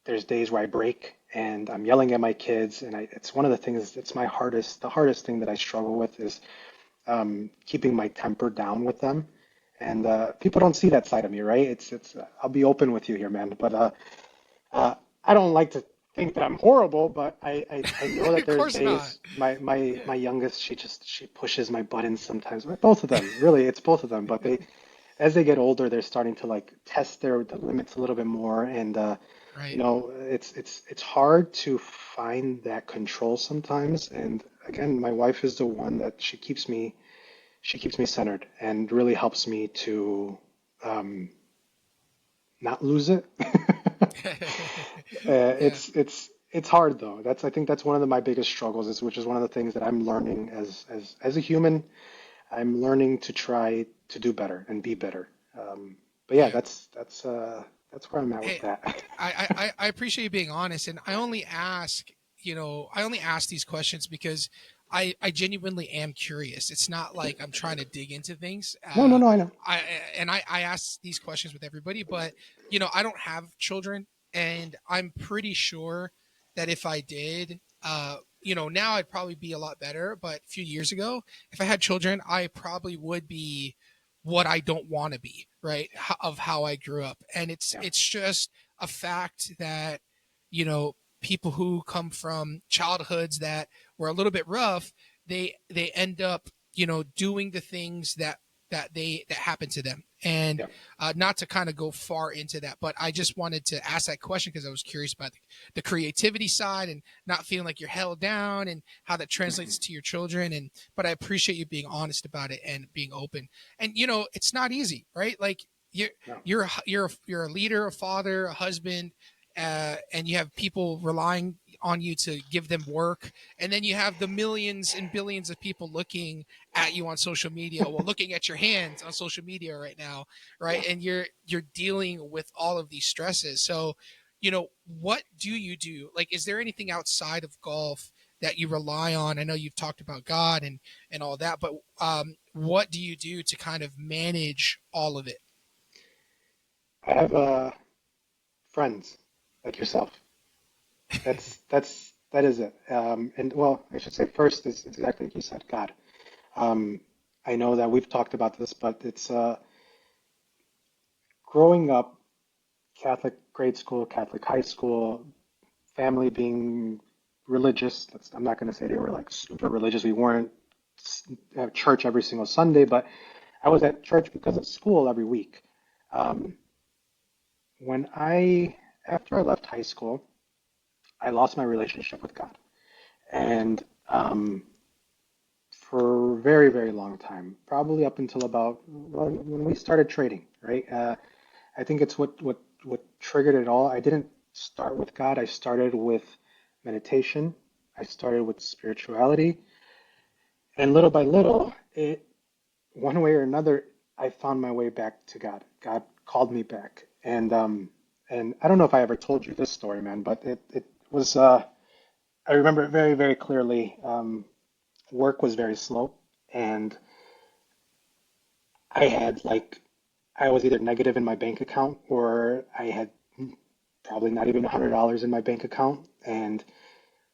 There's days where I break and I'm yelling at my kids, and it's one of the things. It's the hardest thing that I struggle with is keeping my temper down with them. And people don't see that side of me, right? It's. I'll be open with you here, man. But I don't like to think that I'm horrible, but I know that Of there's course not. days. Yeah. My youngest, she pushes my buttons sometimes. Both of them, really, it's both of them. But as they get older, they're starting to like test the limits a little bit more, and Right. it's hard to find that control sometimes. And again, my wife is the one that she keeps me centered and really helps me to um, not lose it. Yeah. It's hard though. I think that's one of my biggest struggles, which is one of the things that I'm learning as a human. I'm learning to try to do better and be better. But yeah, Yeah. that's where I'm at with Hey, that. I appreciate you being honest, and I only ask these questions because I genuinely am curious. It's not like I'm trying to dig into things. No, no, no, I know. I I ask these questions with everybody, but I don't have children, and I'm pretty sure that if I did, now I'd probably be a lot better. But a few years ago, if I had children, I probably would be what I don't want to be, right? Of how I grew up. And it's Yeah, it's just a fact that, people who come from childhoods that were a little bit rough, they end up, doing the things that happen to them. And yeah. not to kind of go far into that, but I just wanted to ask that question because I was curious about the creativity side and not feeling like you're held down and how that Mhm. translates to your children. And but I appreciate you being honest about it and being open. And it's not easy, right? Like No. you're a leader, a father, a husband, and you have people relying on you to give them work, and then you have the millions and billions of people looking at you on social media, well, looking at your hands on social media right now, right? Yeah. And you're dealing with all of these stresses. So, what do you do? Like, is there anything outside of golf that you rely on? I know you've talked about God and all that, but what do you do to kind of manage all of it? I have friends like yourself. That is it. And well, I should say first is exactly like you said, God. Um, I know that we've talked about this, but it's growing up Catholic grade school, Catholic high school, family being religious. I'm not going to say they were like super religious. We weren't at church every single Sunday, but I was at church because of school every week. Um, when I, after I left high school, I lost my relationship with God. And for a very, very long time, probably up until about well, when we started trading, right? I think it's what triggered it all. I didn't start with God. I started with meditation. I started with spirituality, and little by little, one way or another, I found my way back to God. God called me back, and I don't know if I ever told you this story, man, but it was I remember it very, very clearly. Work was very slow, and I had like I was either negative in my bank account or I had probably not even $100 in my bank account. And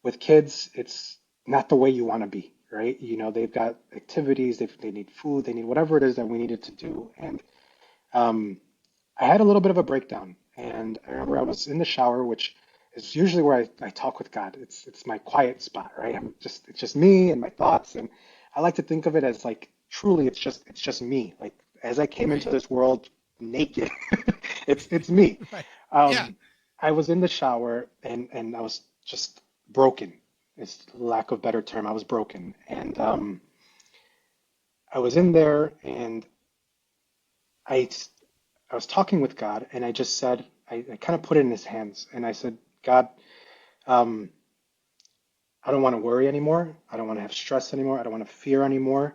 with kids, it's not the way you want to be, right? You know, they've got activities, they need food, they need whatever it is that we needed to do. And um, I had a little bit of a breakdown, and I remember I was in the shower, which is usually where I talk with God. It's my quiet spot, right? It's just me and my thoughts, and I like to think of it as like truly it's just me. Like as I came into Right. this world naked, it's me. Right. Yeah. Um, I was in the shower and I was just broken. It's lack of better term. I was broken, and I was in there and I I was talking with God, and I just said, I kind of put it in his hands, and I said, God, um, I don't want to worry anymore. I don't want to have stress anymore. I don't want to fear anymore.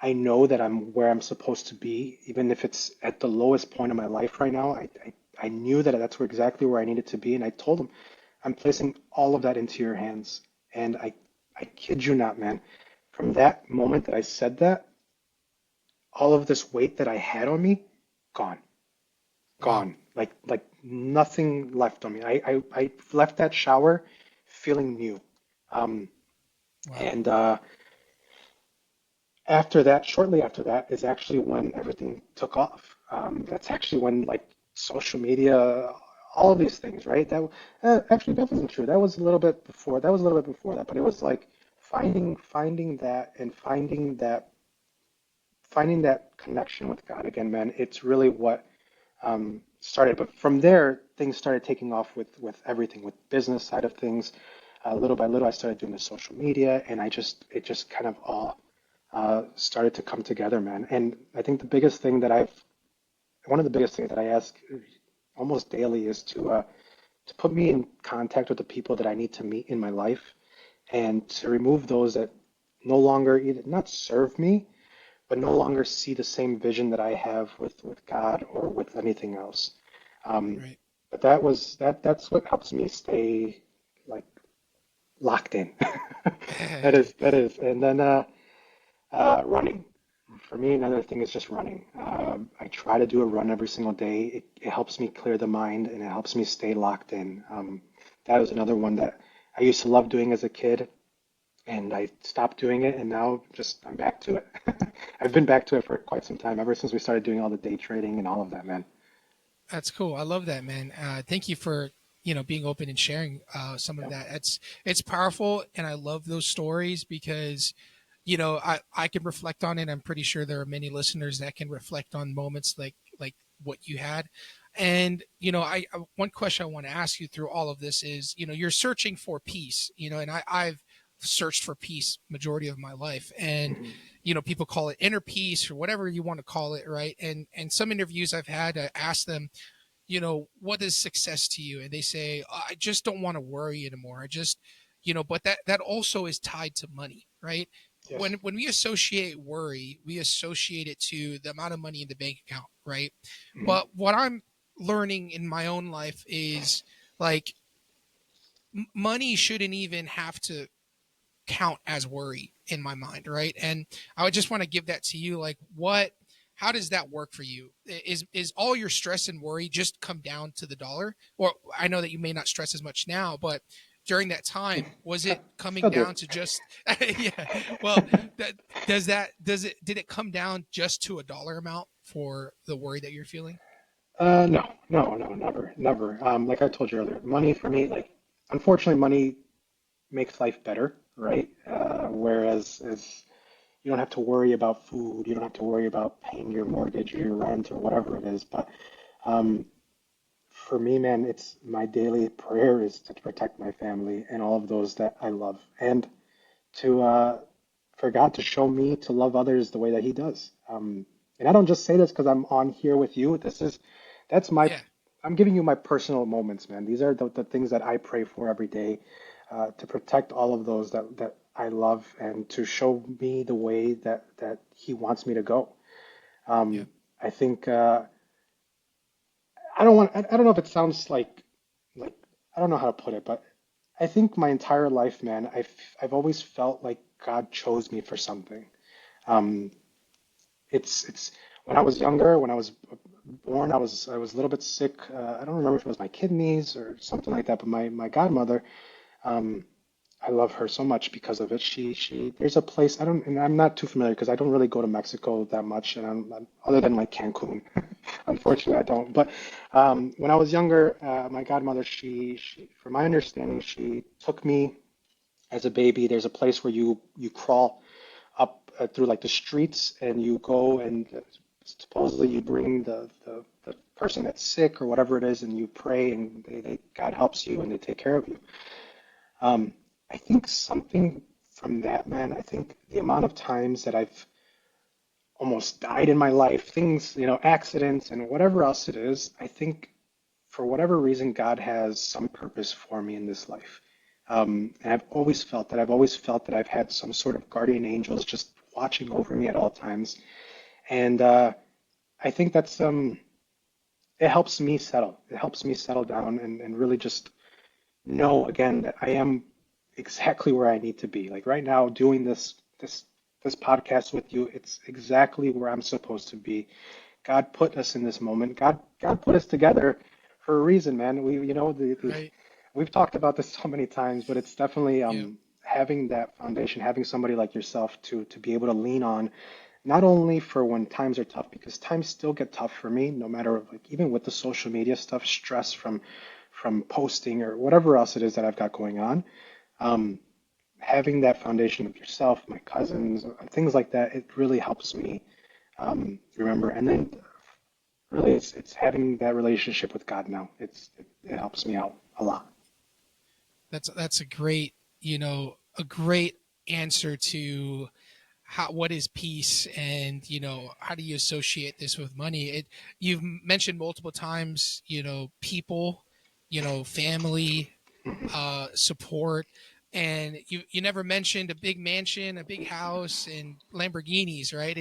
I know that I'm where I'm supposed to be, even if it's at the lowest point of my life right now. I knew that that's where exactly where I needed to be, and I told him, I'm placing all of that into your hands. And I kid you not, man. From that moment that I said that, all of this weight that I had on me, gone. Wow. Gone. Like nothing left on me. I left that shower feeling new. Um, Wow. and After that, shortly after that, is actually when everything took off. That's actually when like social media, all of these things, right? Actually that wasn't true. That was a little bit before. That was a little bit before that, but it was like finding that and finding that connection with God again, man. It's really what started. But from there, things started taking off with everything, with business side of things. Little by little, I started doing the social media, and it just kind of all started to come together, man. And I think one of the biggest things that I ask almost daily is to put me in contact with the people that I need to meet in my life, and to remove those that no longer either not serve me but no longer see the same vision that I have with God or with anything else. Um, Right. but that's what helps me stay like locked in. That is, and then running. For me, another thing is just running. I try to do a run every single day. It helps me clear the mind and it helps me stay locked in. That was another one that I used to love doing as a kid, and I stopped doing it, and now just I'm back to it. I've been back to it for quite some time, ever since we started doing all the day trading and all of that, man. That's cool. I love that, man. Thank you for being open and sharing some of Yeah. that. It's powerful, and I love those stories because I can reflect on it. I'm pretty sure there are many listeners that can reflect on moments like what you had. And one question I want to ask you through all of this is, you're searching for peace, and I've searched for peace majority of my life, and Hmm. people call it inner peace or whatever you want to call it, right? And some interviews I've had, I ask them, what is success to you? And they say, I just don't want to worry anymore. I just, but that also is tied to money, right? Yes. When we associate worry, we associate it to the amount of money in the bank account, right? Hmm. But what I'm learning in my own life is like money shouldn't even have to count as worry in my mind, right? And I would just want to give that to you. Like, how does that work for you? Is all your stress and worry just come down to the dollar? Or I know that you may not stress as much now, but during that time, was it coming Still do. down to just yeah? Well, that, did it come down just to a dollar amount for the worry that you're feeling? No, no, no, never, never. Like I told you earlier, money for me, like, unfortunately, money makes life better, right? Whereas as you don't have to worry about food, you don't have to worry about paying your mortgage or your rent or whatever it is. But um, for me, man, it's my daily prayer is to protect my family and all of those that I love, and to for God to show me to love others the way that He does. And I don't just say this because I'm on here with you. That's my, Yeah, I'm giving you my personal moments, man. These are the things that I pray for every day, to protect all of those that I love and to show me the way that He wants me to go. yeah, I think I don't want. I don't know if it sounds like I don't know how to put it, but I think my entire life, man, I've always felt like God chose me for something. Um, it's when I was younger, when I was born, I was a little bit sick. I don't remember if it was my kidneys or something like that, but my godmother, I love her so much because of it. There's a place I don't, and I'm not too familiar because I don't really go to Mexico that much, and other than like Cancun. Unfortunately, I don't. But when I was younger, my godmother, from my understanding, she took me as a baby. There's a place where you crawl up through like the streets, and you go and supposedly you bring the person that's sick or whatever it is, and you pray, and God helps you, and they take care of you. Um, I think something from that, man, I think the amount of times that I've almost died in my life, things, accidents and whatever else it is, I think for whatever reason, God has some purpose for me in this life. And I've always felt that. I've always felt that I've had some sort of guardian angels just watching over me at all times. And I think it helps me settle. It helps me settle down and really just know again that I am exactly where I need to be. Like right now, doing this podcast with you, it's exactly where I'm supposed to be. God put us in this moment. God put us together for a reason, man. Right. We've talked about this so many times, but it's definitely Yeah. having that foundation, having somebody like yourself to be able to lean on, not only for when times are tough, because times still get tough for me, no matter like even with the social media stuff, stress from posting or whatever else it is that I've got going on. Um, Having that foundation of yourself, my cousins, things like that, it really helps me remember. And then really, it's having that relationship with God now. It helps me out a lot. That's a great, a great answer to how what is peace, and how do you associate this with money. You've mentioned multiple times, people, family, support, and you never mentioned a big mansion, a big house, and Lamborghinis, right?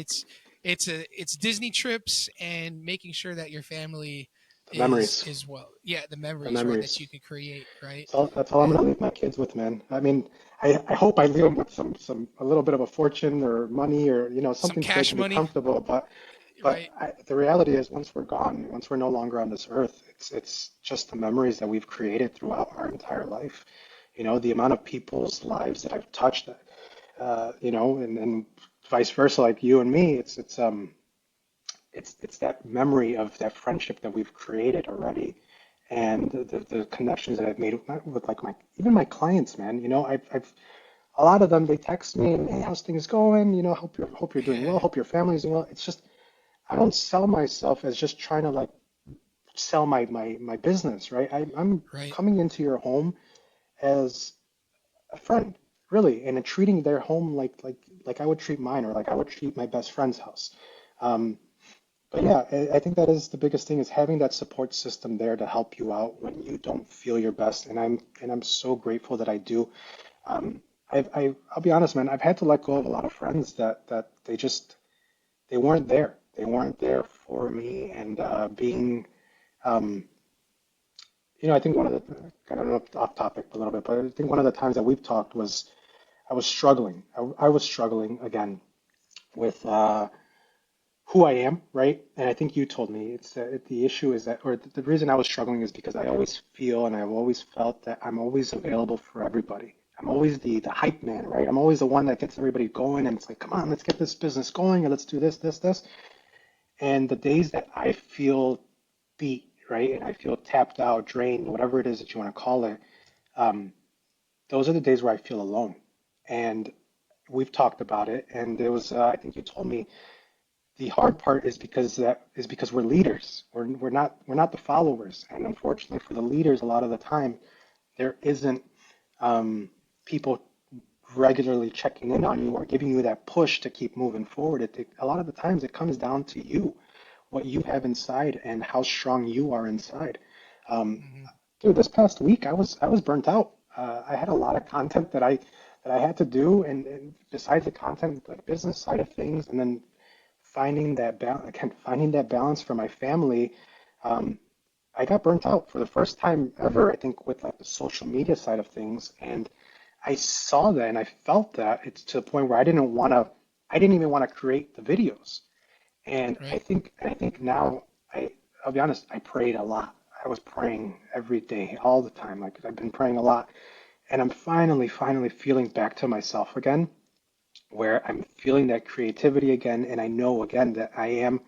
It's Disney trips and making sure that your family The memories, is well, yeah, the the memories, right, that you memories. can create, right? That's all I'm And gonna leave my kids with, man. I mean, I hope I leave them with a little bit of a fortune or money or some something so they cash can be money, comfortable. But right? the reality is, once we're gone, once we're no longer on this earth, it's just the memories that we've created throughout our entire life. The amount of people's lives that I've touched, and vice versa, like you and me. It's that memory of that friendship that we've created already, and the connections that I've made with like my even my clients, man. I've a lot of them they text me and hey, how's things going? Hope you're doing well. Hope your family's doing well. It's just I don't sell myself as just trying to like sell my business, right? I'm Right. coming into your home as a friend, really, and treating their home like I would treat mine or like I would treat my best friend's house. Um, but yeah, I think that is the biggest thing is having that support system there to help you out when you don't feel your best. And I'm so grateful that I do. I'll be honest, man. I've had to let go of a lot of friends that they weren't there. They weren't there for me. And being, um, I think one of the I don't know off topic a little bit, but I think one of the times that we've talked was I was struggling. I was struggling again with who I am, right? And I think you told me the issue is that, or the reason I was struggling is because I always feel and I've always felt that I'm always available for everybody. I'm always the hype man, right? I'm always the one that gets everybody going, and it's like, come on, let's get this business going, and let's do this. And the days that I feel beat, right, and I feel tapped out, drained, whatever it is that you want to call it, um, those are the days where I feel alone. And we've talked about it, and there was, I think you told me the hard part is because we're leaders. We're not the followers. And unfortunately for the leaders, a lot of the time there isn't um, people regularly checking in on you or giving you that push to keep moving forward. A lot of the times it comes down to you, what you have inside and how strong you are inside. Um, Hmm. Dude, this past week I was burnt out. I had a lot of content that I had to do, and besides the content, the business side of things, and then finding that balance for my family. Um, I got burnt out for the first time ever, I think, with like the social media side of things, and I saw that and I felt that it's to the point where I didn't even want to create the videos. And Right. I think now I'll be honest, I prayed a lot. I was praying every day, all the time. Like I've been praying a lot. And I'm finally feeling back to myself again, where I'm feeling that creativity again, and I know again that I am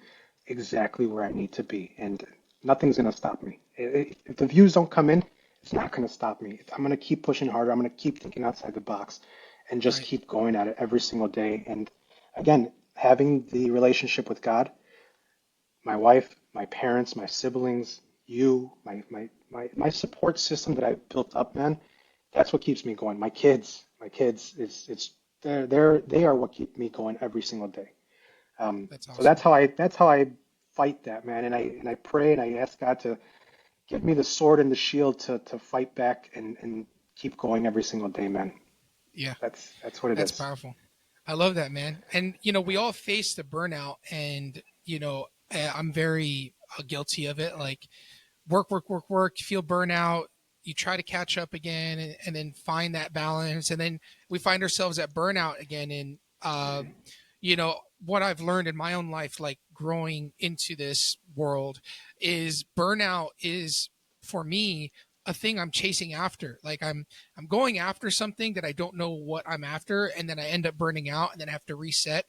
exactly where I need to be, and nothing's gonna stop me. If the views don't come in, it's not gonna stop me. I'm gonna keep pushing harder. I'm gonna keep thinking outside the box, and just Right. keep going at it every single day. And again, having the relationship with God, my wife, my parents, my siblings, you, my support system that I've built up, man, that's what keeps me going. My kids, they are what keep me going every single day. That's So awesome. that's how I fight that, man. And I pray and I ask God to give me the sword and the shield to fight back and keep going every single day, man. Yeah, That's what it that's is. powerful. I love that, man. And we all face the burnout, and I'm very guilty of it. Like work, you feel burnout, you try to catch up again, and then find that balance, and then we find ourselves at burnout again. And what I've learned in my own life, like growing into this world, is burnout is for me a thing I'm chasing after. Like I'm going after something that I don't know what I'm after, and then I end up burning out, and then I have to reset.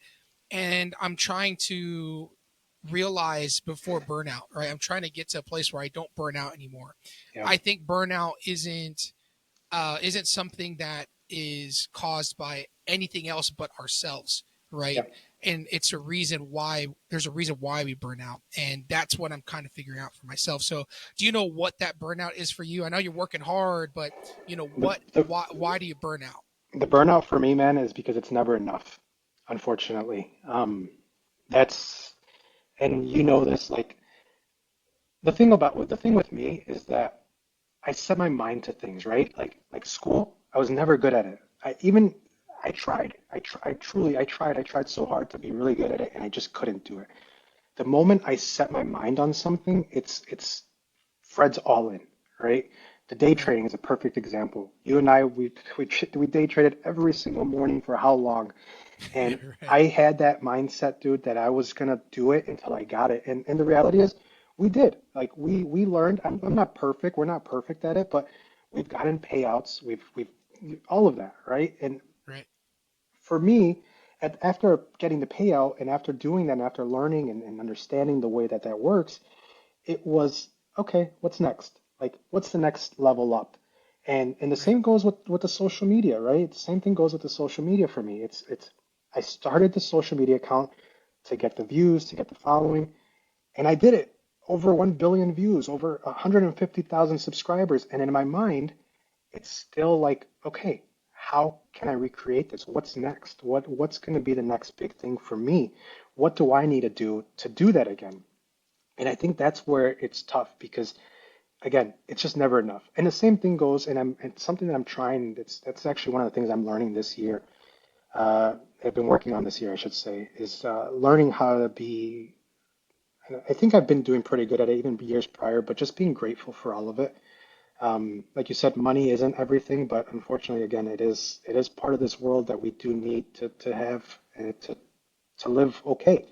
And I'm trying to realize before burnout, right? I'm trying to get to a place where I don't burn out anymore. Yeah, I think burnout isn't something that is caused by anything else but ourselves, right? yeah. And there's a reason why we burn out, and that's what I'm kind of figuring out for myself. So, do you know what that burnout is for you? I know you're working hard, but The, the why do you burn out? the burnout for me, man, is because it's never enough, unfortunately. That's and you know this, like the thing with me is that I set my mind to things, right? Like school, I was never good at it. I tried. I tried so hard to be really good at it, and I just couldn't do it. The moment I set my mind on something, it's Fred's all in, right? The day Right, trading is a perfect example. You and I, we day traded every single morning for how long? And right, I had that mindset, dude, that I was gonna do it until I got it. And the reality is, we did. Like we learned. I'm not perfect. We're not perfect at it, but we've gotten payouts. We've all of that, right? And right, for me, after getting the payout and after doing that and after learning and understanding the way that that works, it was okay, what's next? Like, what's the next level up? And the right, same goes with the social media, right? The same thing goes with the social media for me. It's I started the social media account to get the views, to get the following, and I did it. Over 1 billion views, over 150,000 subscribers, and in my mind, it's still like, okay, how can I recreate this? What's next? What's going to be the next big thing for me? What do I need to do that again? And I think that's where it's tough because again, it's just never enough. And the same thing goes, it's something that I'm trying. That's actually one of the things I'm learning this year. I've been working on this year, I should say, is learning how to be. I think I've been doing pretty good at it even years prior, but just being grateful for all of it. Like you said, money isn't everything, but unfortunately, again, it is part of this world that we do need to have to live okay.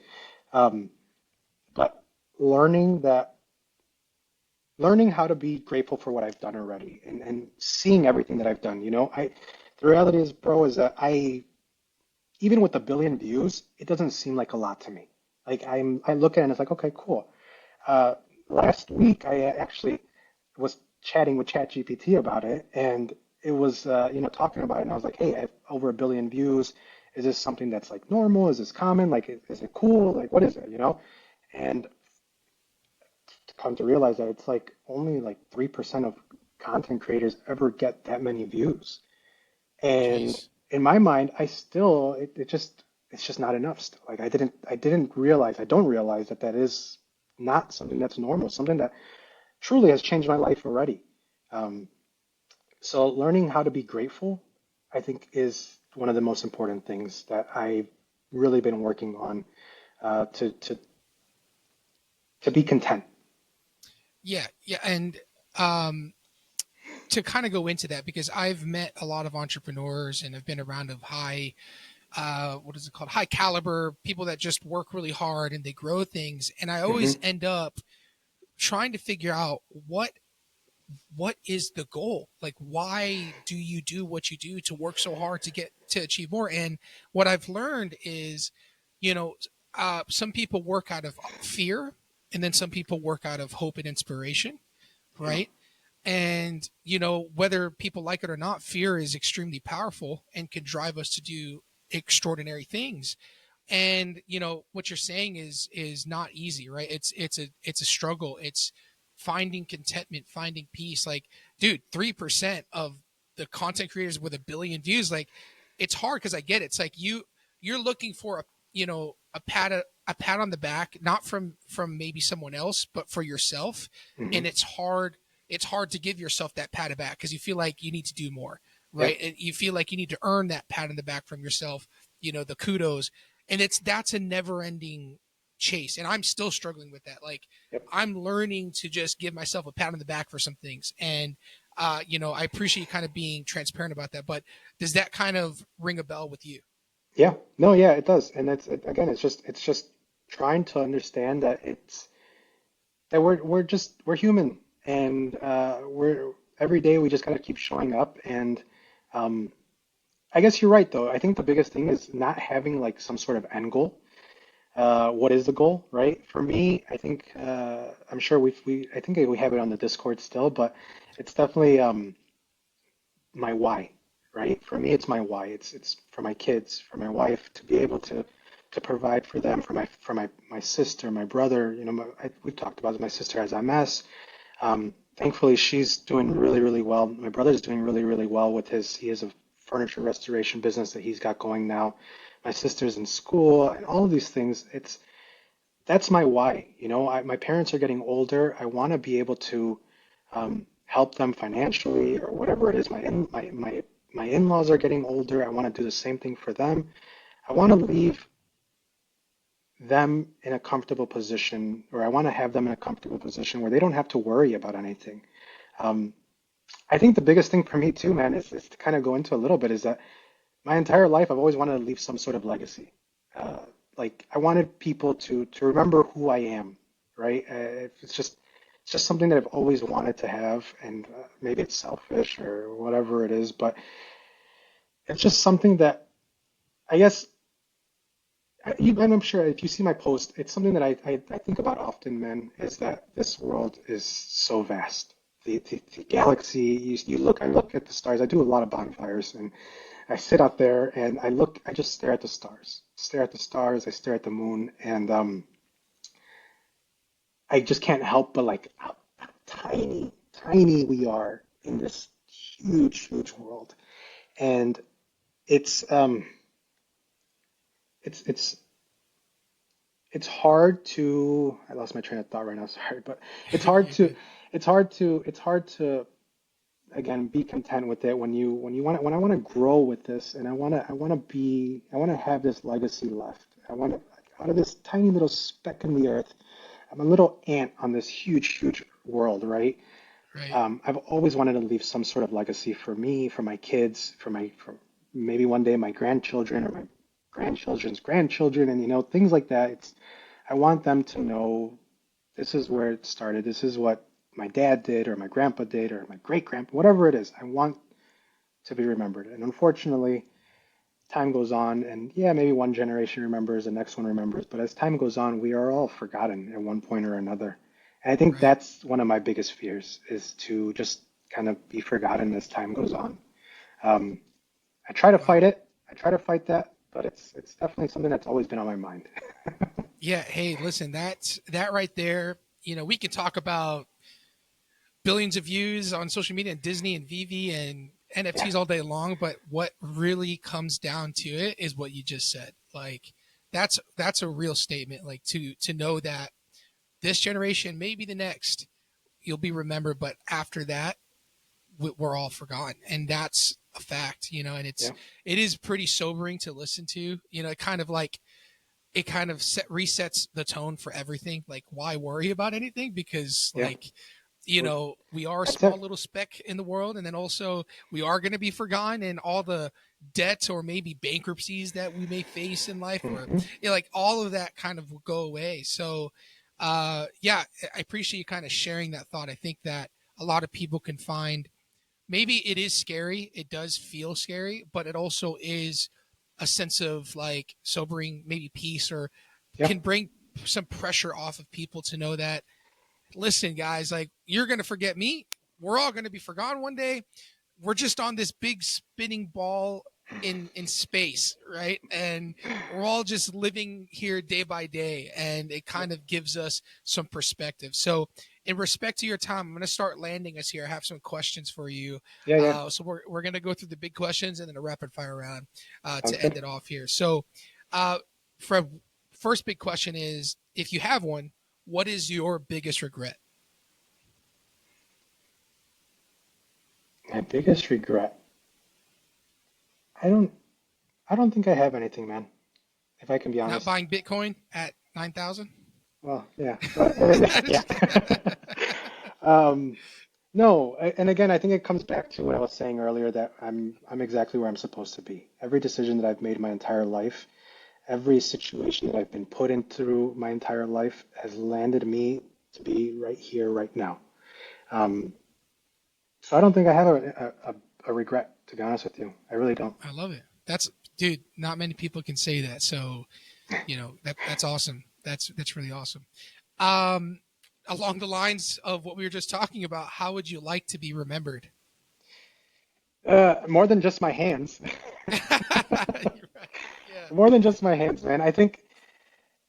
Um, but learning that learning how to be grateful for what I've done already and seeing everything that I've done. The reality is, bro, is that even with a billion views, it doesn't seem like a lot to me. Like I look at it and it's like, okay, cool. Uh, Last week I actually was chatting with ChatGPT about it, and it was talking about it, and I was like, hey, I have over a billion views. Is this something that's like normal? Is this common? Like, is it cool? Like, what is it? And to come to realize that it's like only like 3% of content creators ever get that many views. And jeez, in my mind, it's just not enough still. Like I don't realize that that is not something that's normal, something that truly has changed my life already. Um, so learning how to be grateful, I think, is one of the most important things that I've really been working on uh, to to to be content. yeah, yeah, and um, to kind of go into that because I've met a lot of entrepreneurs and have been around of high what is it called, high caliber people that just work really hard and they grow things, and I always Hmm. end up trying to figure out what is the goal? Like, why do you do what you do to work so hard to get to achieve more? And what I've learned is, you know, some people work out of fear, and then some people work out of hope and inspiration, Yeah. right? And, you know, whether people like it or not, fear is extremely powerful and can drive us to do extraordinary things. And, you know, what you're saying is not easy, right? It's a struggle. It's finding contentment, finding peace. Like, dude, 3% of the content creators with 1 billion views, like, it's hard because I get it. It's like you're looking for a, you know, a pat on the back, not from maybe someone else, but for yourself. Hmm. And it's hard to give yourself that pat on the back because you feel like you need to do more, right? Yep. And you feel like you need to earn that pat on the back from yourself, you know, the kudos. And that's a never ending chase. And I'm still struggling with that. Like, Yep. I'm learning to just give myself a pat on the back for some things. And you know, I appreciate kind of being transparent about that. But does that kind of ring a bell with you? Yeah. No, yeah, it does. And again, it's just trying to understand that we're human, and we're every day we just gotta keep showing up. And um, I guess you're right, though. I think the biggest thing is not having like some sort of end goal. What is the goal, right? For me, I think I'm sure I think we have it on the Discord still, but it's definitely my why, right? For me, it's my why. It's for my kids, for my wife to be able to provide for them, for my sister, my brother. You know, we've talked about it. My sister has MS. Thankfully, she's doing really, really well. My brother's doing really, really well with he has a furniture restoration business that he's got going now. My sister's in school, and all of these things. That's my why. You know, my parents are getting older. I want to be able to help them financially or whatever it is. My in-laws are getting older. I want to do the same thing for them. I want to leave them in a comfortable position, or I want to have them in a comfortable position where they don't have to worry about anything. Um, I think the biggest thing for me too, man, is to kind of go into a little bit is that my entire life I've always wanted to leave some sort of legacy. Uh, like I wanted people to remember who I am, right? It's just something that I've always wanted to have, and maybe it's selfish or whatever it is, but it's just something that I guess and I'm sure if you see my post, it's something that I think about often, man, is that this world is so vast. The galaxy, I look at the stars. I do a lot of bonfires, and I sit out there and I just stare at the stars, stare at the stars, I stare at the moon, and I just can't help but like how tiny, tiny we are in this huge, huge world. And it's um it's it's hard to I lost my train of thought right now, sorry, but it's hard You're to good. it's hard to again be content with it when I want to grow with this, and I want to have this legacy left. I want to out of this tiny little speck in the earth. I'm a little ant on this huge, huge world, right? Right. I've always wanted to leave some sort of legacy for me, for my kids, for maybe one day my grandchildren or my grandchildren's grandchildren, and things like that. I want them to know this is where it started. This is what my dad did, or my grandpa did, or my great grandpa, whatever it is. I want to be remembered. And unfortunately, time goes on, and yeah, maybe one generation remembers, the next one remembers, but as time goes on, we are all forgotten at one point or another. And I think Right. that's one of my biggest fears is to just kind of be forgotten as time goes on. Um, I try to fight Wow. it. I try to fight that, but it's definitely something that's always been on my mind. Yeah. Hey, listen, that right there. You know, we can talk about billions of views on social media and Disney and Vivi and Yeah. NFTs all day long, but what really comes down to it is what you just said. Like, that's a real statement. Like, to know that this generation, maybe the next, you'll be remembered, but after that, we're all forgotten, and that's a fact. You know, and Yeah. it is pretty sobering to listen to. You know, it kind of resets the tone for everything. Like, why worry about anything? Because, Yeah. like, you We- know, we are a That's small it. little speck in the world, and then also we are going to be forgotten, and all the debts or maybe bankruptcies that we may face in life, or, Hmm. you know, like, all of that kind of will go away. So yeah, I appreciate you kind of sharing that thought. I think that a lot of people can find maybe it is scary. It does feel scary, but it also is a sense of like sobering, maybe peace, or Yeah. can bring some pressure off of people to know that, listen, guys, like you're going to forget me. We're all going to be forgotten one day. We're just on this big spinning ball in space, right? And we're all just living here day by day, and it kind of gives us some perspective. So in respect to your time, I'm going to start landing us here. I have some questions for you. Yeah. Yeah. So we're going to go through the big questions and then a rapid fire round Sounds to end good. it off here. So uh, Fred, first big question is, if you have one, what is your biggest regret? My biggest regret. I don't. I don't think I have anything, man. If I can be Not honest. buying Bitcoin at 9,000? Well, yeah. Yeah. Just um, no, and again, I think it comes back to what I was saying earlier that I'm exactly where I'm supposed to be. Every decision that I've made my entire life, every situation that I've been put in through my entire life has landed me to be right here, right now. Um, so I don't think I have a regret, to be honest with you. I really don't. I love it. That's dude. Not many people can say that. So that's awesome. That's really awesome. Um, Along the lines of what we were just talking about, how would you like to be remembered? More than just my hands. You're right. Yeah. More than just my hands, man. I think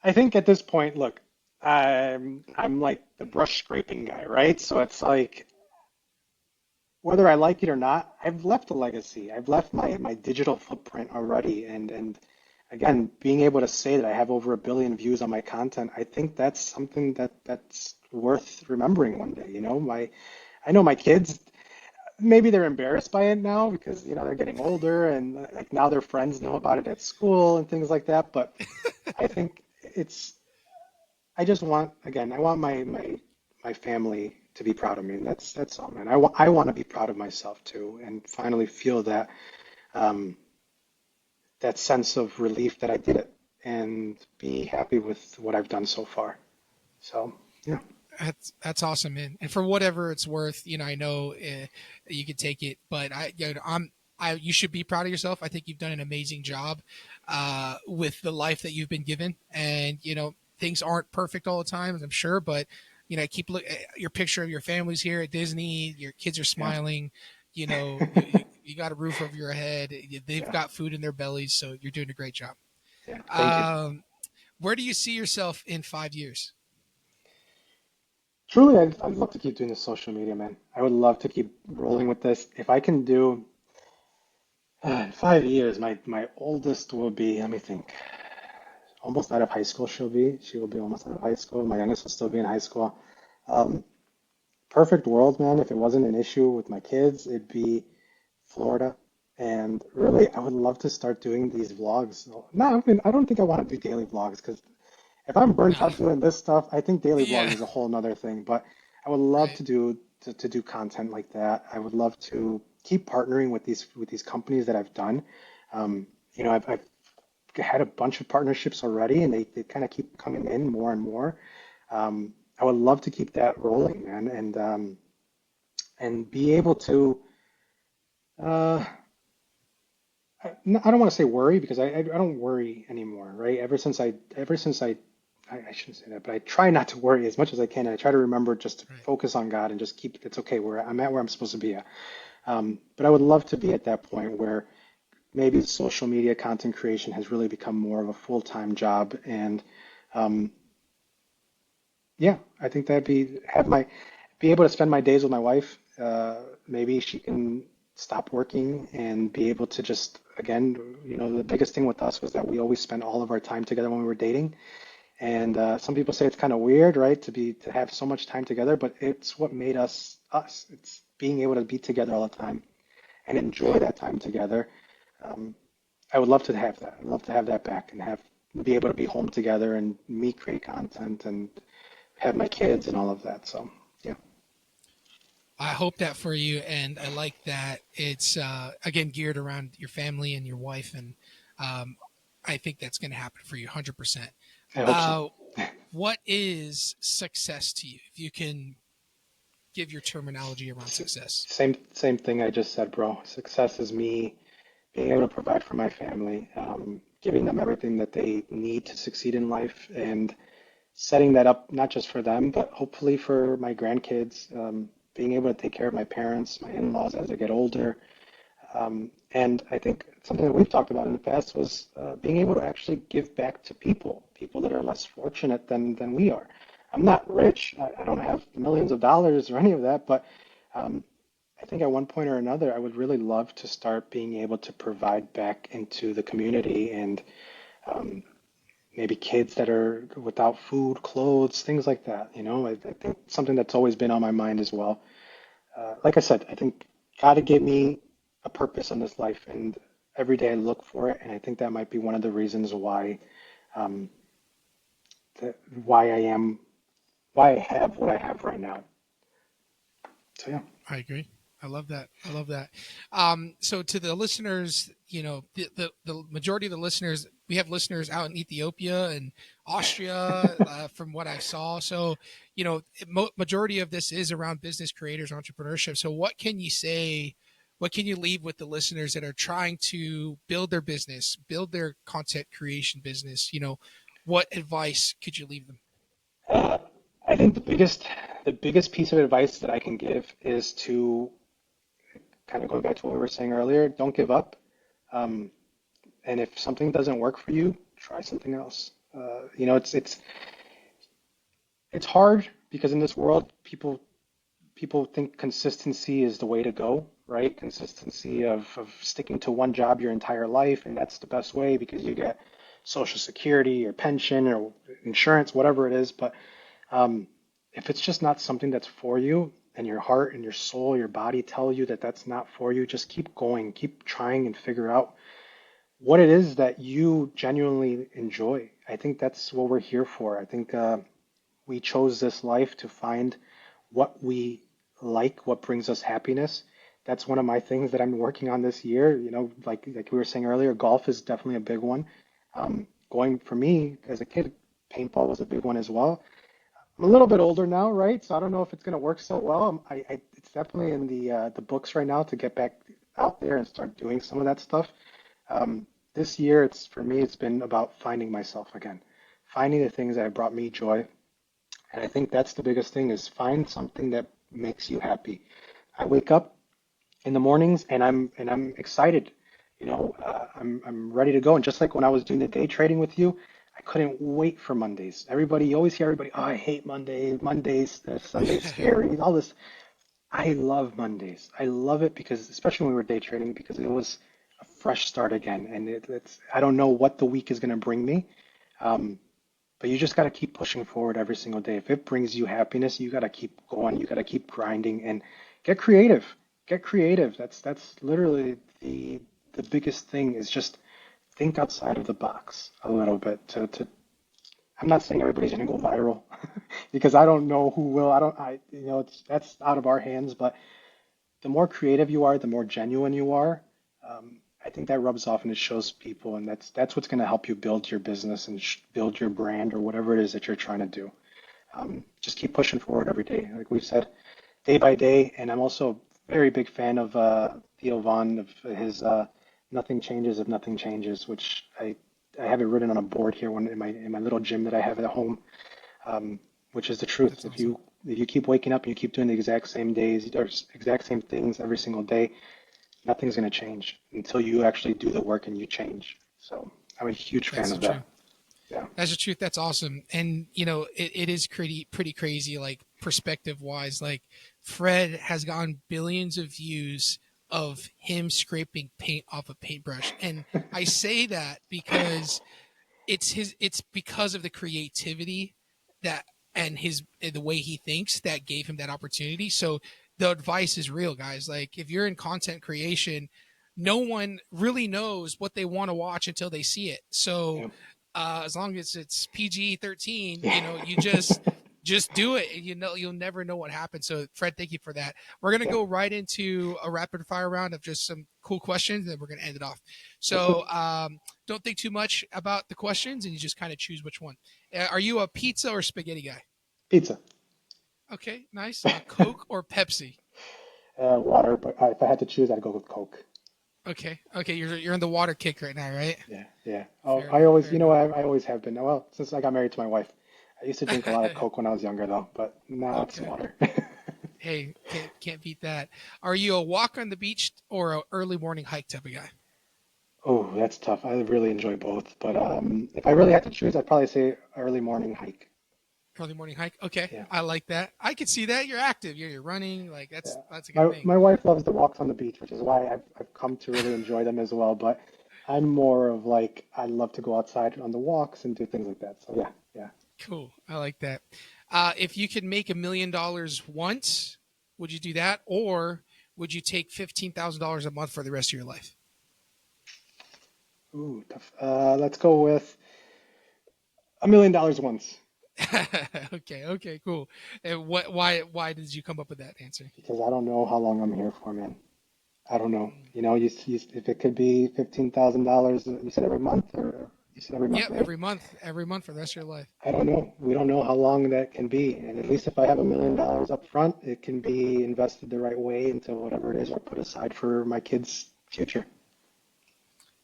at this point, look, I'm like the brush scraping guy, right? So it's like whether I like it or not, I've left a legacy. I've left my digital footprint already, and again, being able to say that I have over 1 billion views on my content, I think that's something that's worth remembering one day. I know my kids, maybe they're embarrassed by it now because they're getting older and like now their friends know about it at school and things like that. But I think it's I just want, again, I want my family to be proud of me. And that's all, man. I want to be proud of myself too, and finally feel um, that sense of relief that I did it, and be happy with what I've done so far. So yeah, That's awesome, man. And for whatever it's worth, I know you could take it, but you should be proud of yourself. I think you've done an amazing job with the life that you've been given, and things aren't perfect all the time, I'm sure, but keep look your picture of your family's here at Disney. Your kids are yeah, smiling. You got a roof over your head. They've yeah, got food in their bellies, so you're doing a great job. yeah. Thank you. Um, where do you see yourself in 5 years? Truly, I'd love to keep doing this social media, man. I would love to keep rolling with this. If I can do in 5 years, my oldest will be, let me think, almost out of high school. She will be almost out of high school. My youngest will still be in high school. Um, Perfect world, man. If it wasn't an issue with my kids, it'd be Florida. And really, I would love to start doing these vlogs. No, I mean, I don't think I want to do daily vlogs because if I'm burnt Nah. out doing this stuff, I think daily vlogs Yeah. is a whole nother thing. But I would love Right. to do content like that. I would love to keep partnering with these companies that I've done. I've had a bunch of partnerships already, and they kind of keep coming in more and more. I would love to keep that rolling, man, and be able to. Uh, I don't want to say worry because I don't worry anymore, right? I shouldn't say that, but I try not to worry as much as I can. I try to remember just to Right. focus on God and just keep it's okay where I'm at where I'm supposed to be at. But I would love to be at that point where maybe social media content creation has really become more of a full-time job, and um, yeah, I think that'd be able to spend my days with my wife. Maybe she can stop working and be able to just, again, the biggest thing with us was that we always spent all of our time together when we were dating. And some people say it's kind of weird, right, to have so much time together, but it's what made us us. It's being able to be together all the time and enjoy that time together. Um, I would love to have that. I'd love to have that back and have be able to be home together and me create content and have my kids and all of that. So yeah, I hope that for you, and I like that it's again geared around your family and your wife, and um, I think that's going to happen for you 100%. I hope so. Uh, what is success to you? If you can give your terminology around success? Same thing I just said, bro. Success is me being able to provide for my family, giving them everything that they need to succeed in life, and setting that up not just for them, but hopefully for my grandkids, being able to take care of my parents, my in-laws as they get older. And I think something that we've talked about in the past was being able to actually give back to people that are less fortunate than we are. I'm not rich. I don't have millions of dollars or any of that, but um, I think at one point or another, I would really love to start being able to provide back into the community and um, maybe kids that are without food, clothes, things like that. I think something that's always been on my mind as well. Like I said, I think God gave me a purpose in this life, and every day I look for it, and I think that might be one of the reasons um, why I am, why I have what I have right now. So yeah. I agree. I love that. I love that. So to the listeners, the majority of the listeners, we have listeners out in Ethiopia and Austria, from what I saw. So, majority of this is around business creators, entrepreneurship. So what can you say? What can you leave with the listeners that are trying to build their business, build their content creation business? What advice could you leave them? Uh, I think the biggest piece of advice that I can give is to kind of going back to what we were saying earlier, don't give up. Um, and if something doesn't work for you, try something else. It's hard because in this world, people think consistency is the way to go, right? Consistency of sticking to one job your entire life, and that's the best way because you get Social Security or pension or insurance, whatever it is. But um, if it's just not something that's for you, and your heart and your soul, your body tell you that that's not for you, just keep going, keep trying and figure out what it is that you genuinely enjoy. I think that's what we're here for. I think we chose this life to find what we like, what brings us happiness. That's one of my things that I'm working on this year. Like we were saying earlier, golf is definitely a big one. Going for me as a kid, paintball was a big one as well. I'm a little bit older now, right? So I don't know if it's going to work so well. It's definitely in the books right now to get back out there and start doing some of that stuff. This year, it's for me, it's been about finding myself again, finding the things that have brought me joy, and I think that's the biggest thing is find something that makes you happy. I wake up in the mornings and I'm excited. I'm ready to go. And just like when I was doing the day trading with you, I couldn't wait for Mondays. You always hear everybody, oh, I hate Mondays. Mondays, Sunday's scary, all this. I love Mondays. I love it because, especially when we were day trading, because it was a fresh start again. And I don't know what the week is going to bring me. Um, but you just got to keep pushing forward every single day. If it brings you happiness, you got to keep going. You got to keep grinding and get creative. Get creative. That's literally the biggest thing is just think outside of the box a little bit. I'm not saying everybody's gonna go viral because I don't know who will. I don't. That's out of our hands. But the more creative you are, the more genuine you are. I think that rubs off and it shows people, and that's what's going to help you build your business and build your brand or whatever it is that you're trying to do. Just keep pushing forward every day, like we said, day by day. And I'm also a very big fan of Theo Vaughn of his "Nothing Changes If Nothing Changes," which I have it written on a board here in my little gym that I have at home, which is the truth. That's If awesome. you keep waking up and you keep doing the exact same days or exact same things every single day, nothing's going to change until you actually do the work and you change. So I'm a huge fan That's the of that. truth. Yeah. That's the truth. That's awesome. And it is pretty crazy, like perspective wise. Like Fred has gotten billions of views of him scraping paint off a paintbrush. And I say that because it's because of the creativity that and the way he thinks that gave him that opportunity. So the advice is real, guys. Like if you're in content creation, no one really knows what they want to watch until they see it. So Yeah. as long as it's PG-13, Yeah. you just do it, and you'll never know what happens. So Fred, thank you for that. We're gonna Yeah. go right into a rapid fire round of just some cool questions, and then we're gonna end it off. That's good. So don't think too much about the questions, and you just kind of choose which one. Are you a pizza or spaghetti guy? Pizza. Okay, nice. Coke or Pepsi? Water, but if I had to choose, I'd go with Coke. Okay, okay, you're in the water kick right now, right? Yeah, yeah. Oh, Fair I enough, always, fair enough. I always have been. Well, since I got married to my wife, I used to drink a lot of Coke when I was younger, though. But now it's Okay. water. Hey, can't beat that. Are you a walk on the beach or a early morning hike type of guy? Oh, that's tough. I really enjoy both, but if I really had to choose, I'd probably say early morning hike. Early morning hike. Okay, Yeah, I like that. I can see that. You're active. You're running. Like yeah. that's a good My thing. my wife loves the walks on the beach, which is why I've come to really enjoy them as well. But I'm more of like I love to go outside on the walks and do things like that. So yeah, yeah. Cool. I like that. If you could make $1 million once, would you do that, or would you take $15,000 a month for the rest of your life? Ooh, tough. Let's go with $1 million once. Okay. Okay. Cool. And what? Why did you come up with that answer? Because I don't know how long I'm here for, man. I don't know. If it could be $15,000, you said every month, or you said every month, Yep. right? Every month for the rest of your life. I don't know. We don't know how long that can be. And at least if I have $1 million up front, it can be invested the right way into whatever it is or put aside for my kids' future.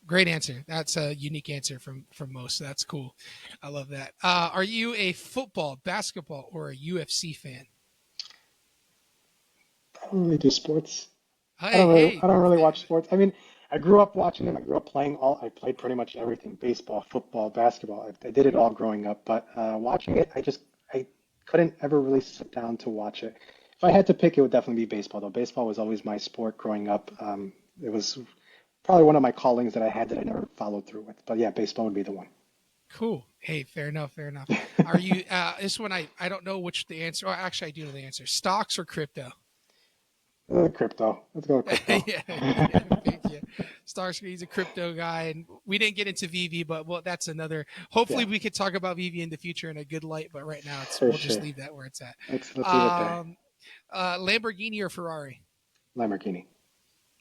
Great answer. That's a unique answer from most. So that's cool. I love that. Are you a football, basketball, or a UFC fan? I don't really do sports. Hey, hey. I don't really watch sports. I mean, I grew up watching them. I grew up playing I played pretty much everything, baseball, football, basketball. I did it all growing up, but watching it, I couldn't ever really sit down to watch it. If I had to pick, it would definitely be baseball, though. Baseball was always my sport growing up. It was probably one of my callings that I had that I never followed through with. But yeah, baseball would be the one. Cool. Hey, fair enough. Fair enough. Are you? This one I don't know which the answer. Oh, actually, I do know the answer. Stocks or crypto? Crypto. Let's go with crypto. Yeah, yeah, big yeah. Stocks. He's a crypto guy, and we didn't get into VV, but well, that's another. Hopefully, Yeah, we could talk about VV in the future in a good light. But right now, for we'll just sure. leave that where it's at. Let's leave it there. Um, Lamborghini or Ferrari? Lamborghini.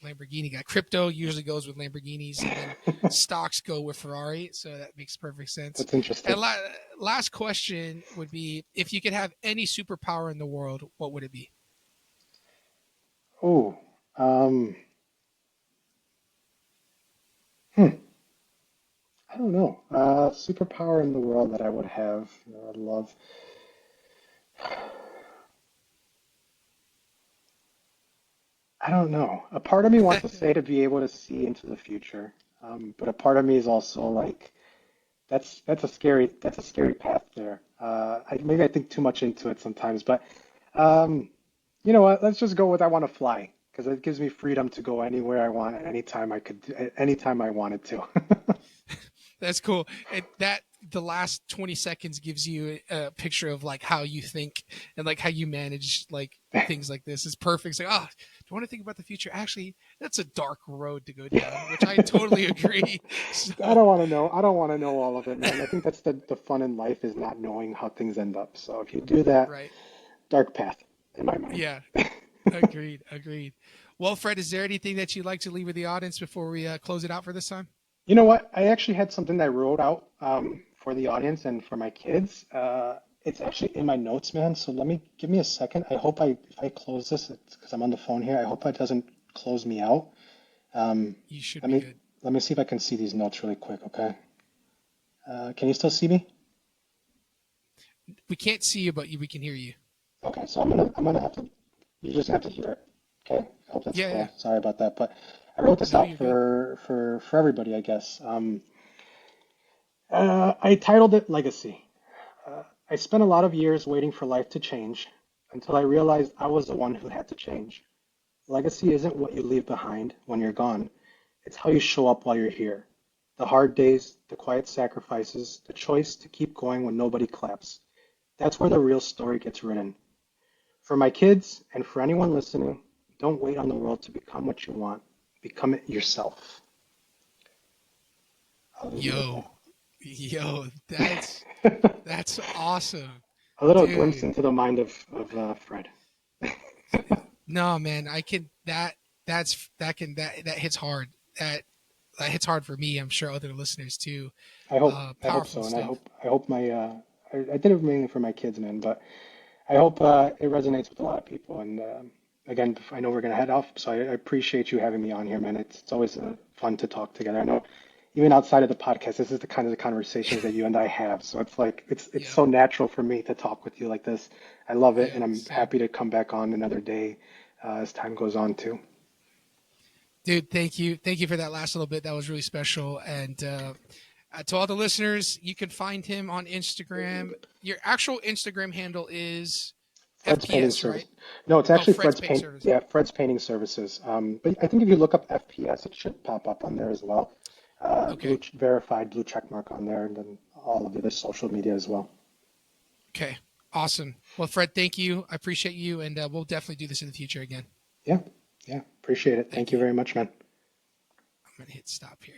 Lamborghini guy. Crypto usually goes with Lamborghinis, and then stocks go with Ferrari. So that makes perfect sense. That's interesting. And last question would be: if you could have any superpower in the world, what would it be? Oh, um, hmm. I don't know. Superpower in the world that I would have, that I'd love. I don't know. A part of me wants to say to be able to see into the future, but a part of me is also like, that's a scary path there. Maybe I think too much into it sometimes, but um, you know what? Let's just go with I want to fly because it gives me freedom to go anywhere I want at any time anytime I wanted to. That's cool. And that the last 20 seconds gives you a picture of like how you think and like how you manage like things like this is perfect. It's like, oh, do you want to think about the future? Actually, that's a dark road to go down, which I totally agree. So, I don't want to know. I don't want to know all of it, man. I think that's the fun in life is not knowing how things end up. So if you do that, right. dark path in my mind. Yeah. Agreed. Agreed. Well, Fred, is there anything that you'd like to leave with the audience before we close it out for this time? You know what? I actually had something that I wrote out for the audience and for my kids. It's actually in my notes, man. So give me a second. I hope if I close this, it's because I'm on the phone here. I hope it doesn't close me out. Um, You should let be me good. let me see if I can see these notes really quick, okay? Can you still see me? We can't see you, but we can hear you. Okay, so I'm gonna have to. You just have to hear it. Okay, I hope that's Yeah, yeah. cool. Sorry about that, but I wrote this No, out you're good. for everybody, I guess. I titled it Legacy. I spent a lot of years waiting for life to change until I realized I was the one who had to change. Legacy isn't what you leave behind when you're gone. It's how you show up while you're here. The hard days, the quiet sacrifices, the choice to keep going when nobody claps. That's where the real story gets written. For my kids and for anyone listening, don't wait on the world to become what you want. Become it yourself. I'll leave you with Yo, yo, that. that's awesome, A little glimpse dude. into the mind of Fred. No, man, I can that hits hard. That hits hard for me. I'm sure other listeners too. I hope Powerful so, and stuff. I hope my I did it mainly for my kids, man. But I hope it resonates with a lot of people. And again, I know we're gonna head off, so I appreciate you having me on here, man. It's always fun to talk together. I know even outside of the podcast, this is the kind of the conversations that you and I have. So it's like it's Yeah. so natural for me to talk with you like this. I love it, Yeah. and I'm Same. happy to come back on another day as time goes on too. Dude, thank you. Thank you for that last little bit. That was really special. And to all the listeners, you can find him on Instagram. Your actual Instagram handle is Fred's Painting FPS, Service. right? No, it's Oh, actually Fred's Fred's Paint Paint. Service. Yeah, Fred's Painting Services. But I think if you look up FPS, it should pop up on there as well. Okay. Verified blue check mark on there, and then all of the other social media as well. Okay. Awesome. Well, Fred, thank you. I appreciate you. And we'll definitely do this in the future again. Yeah, yeah, appreciate it. Thank Thank you you. very much, man. I'm going to hit stop here.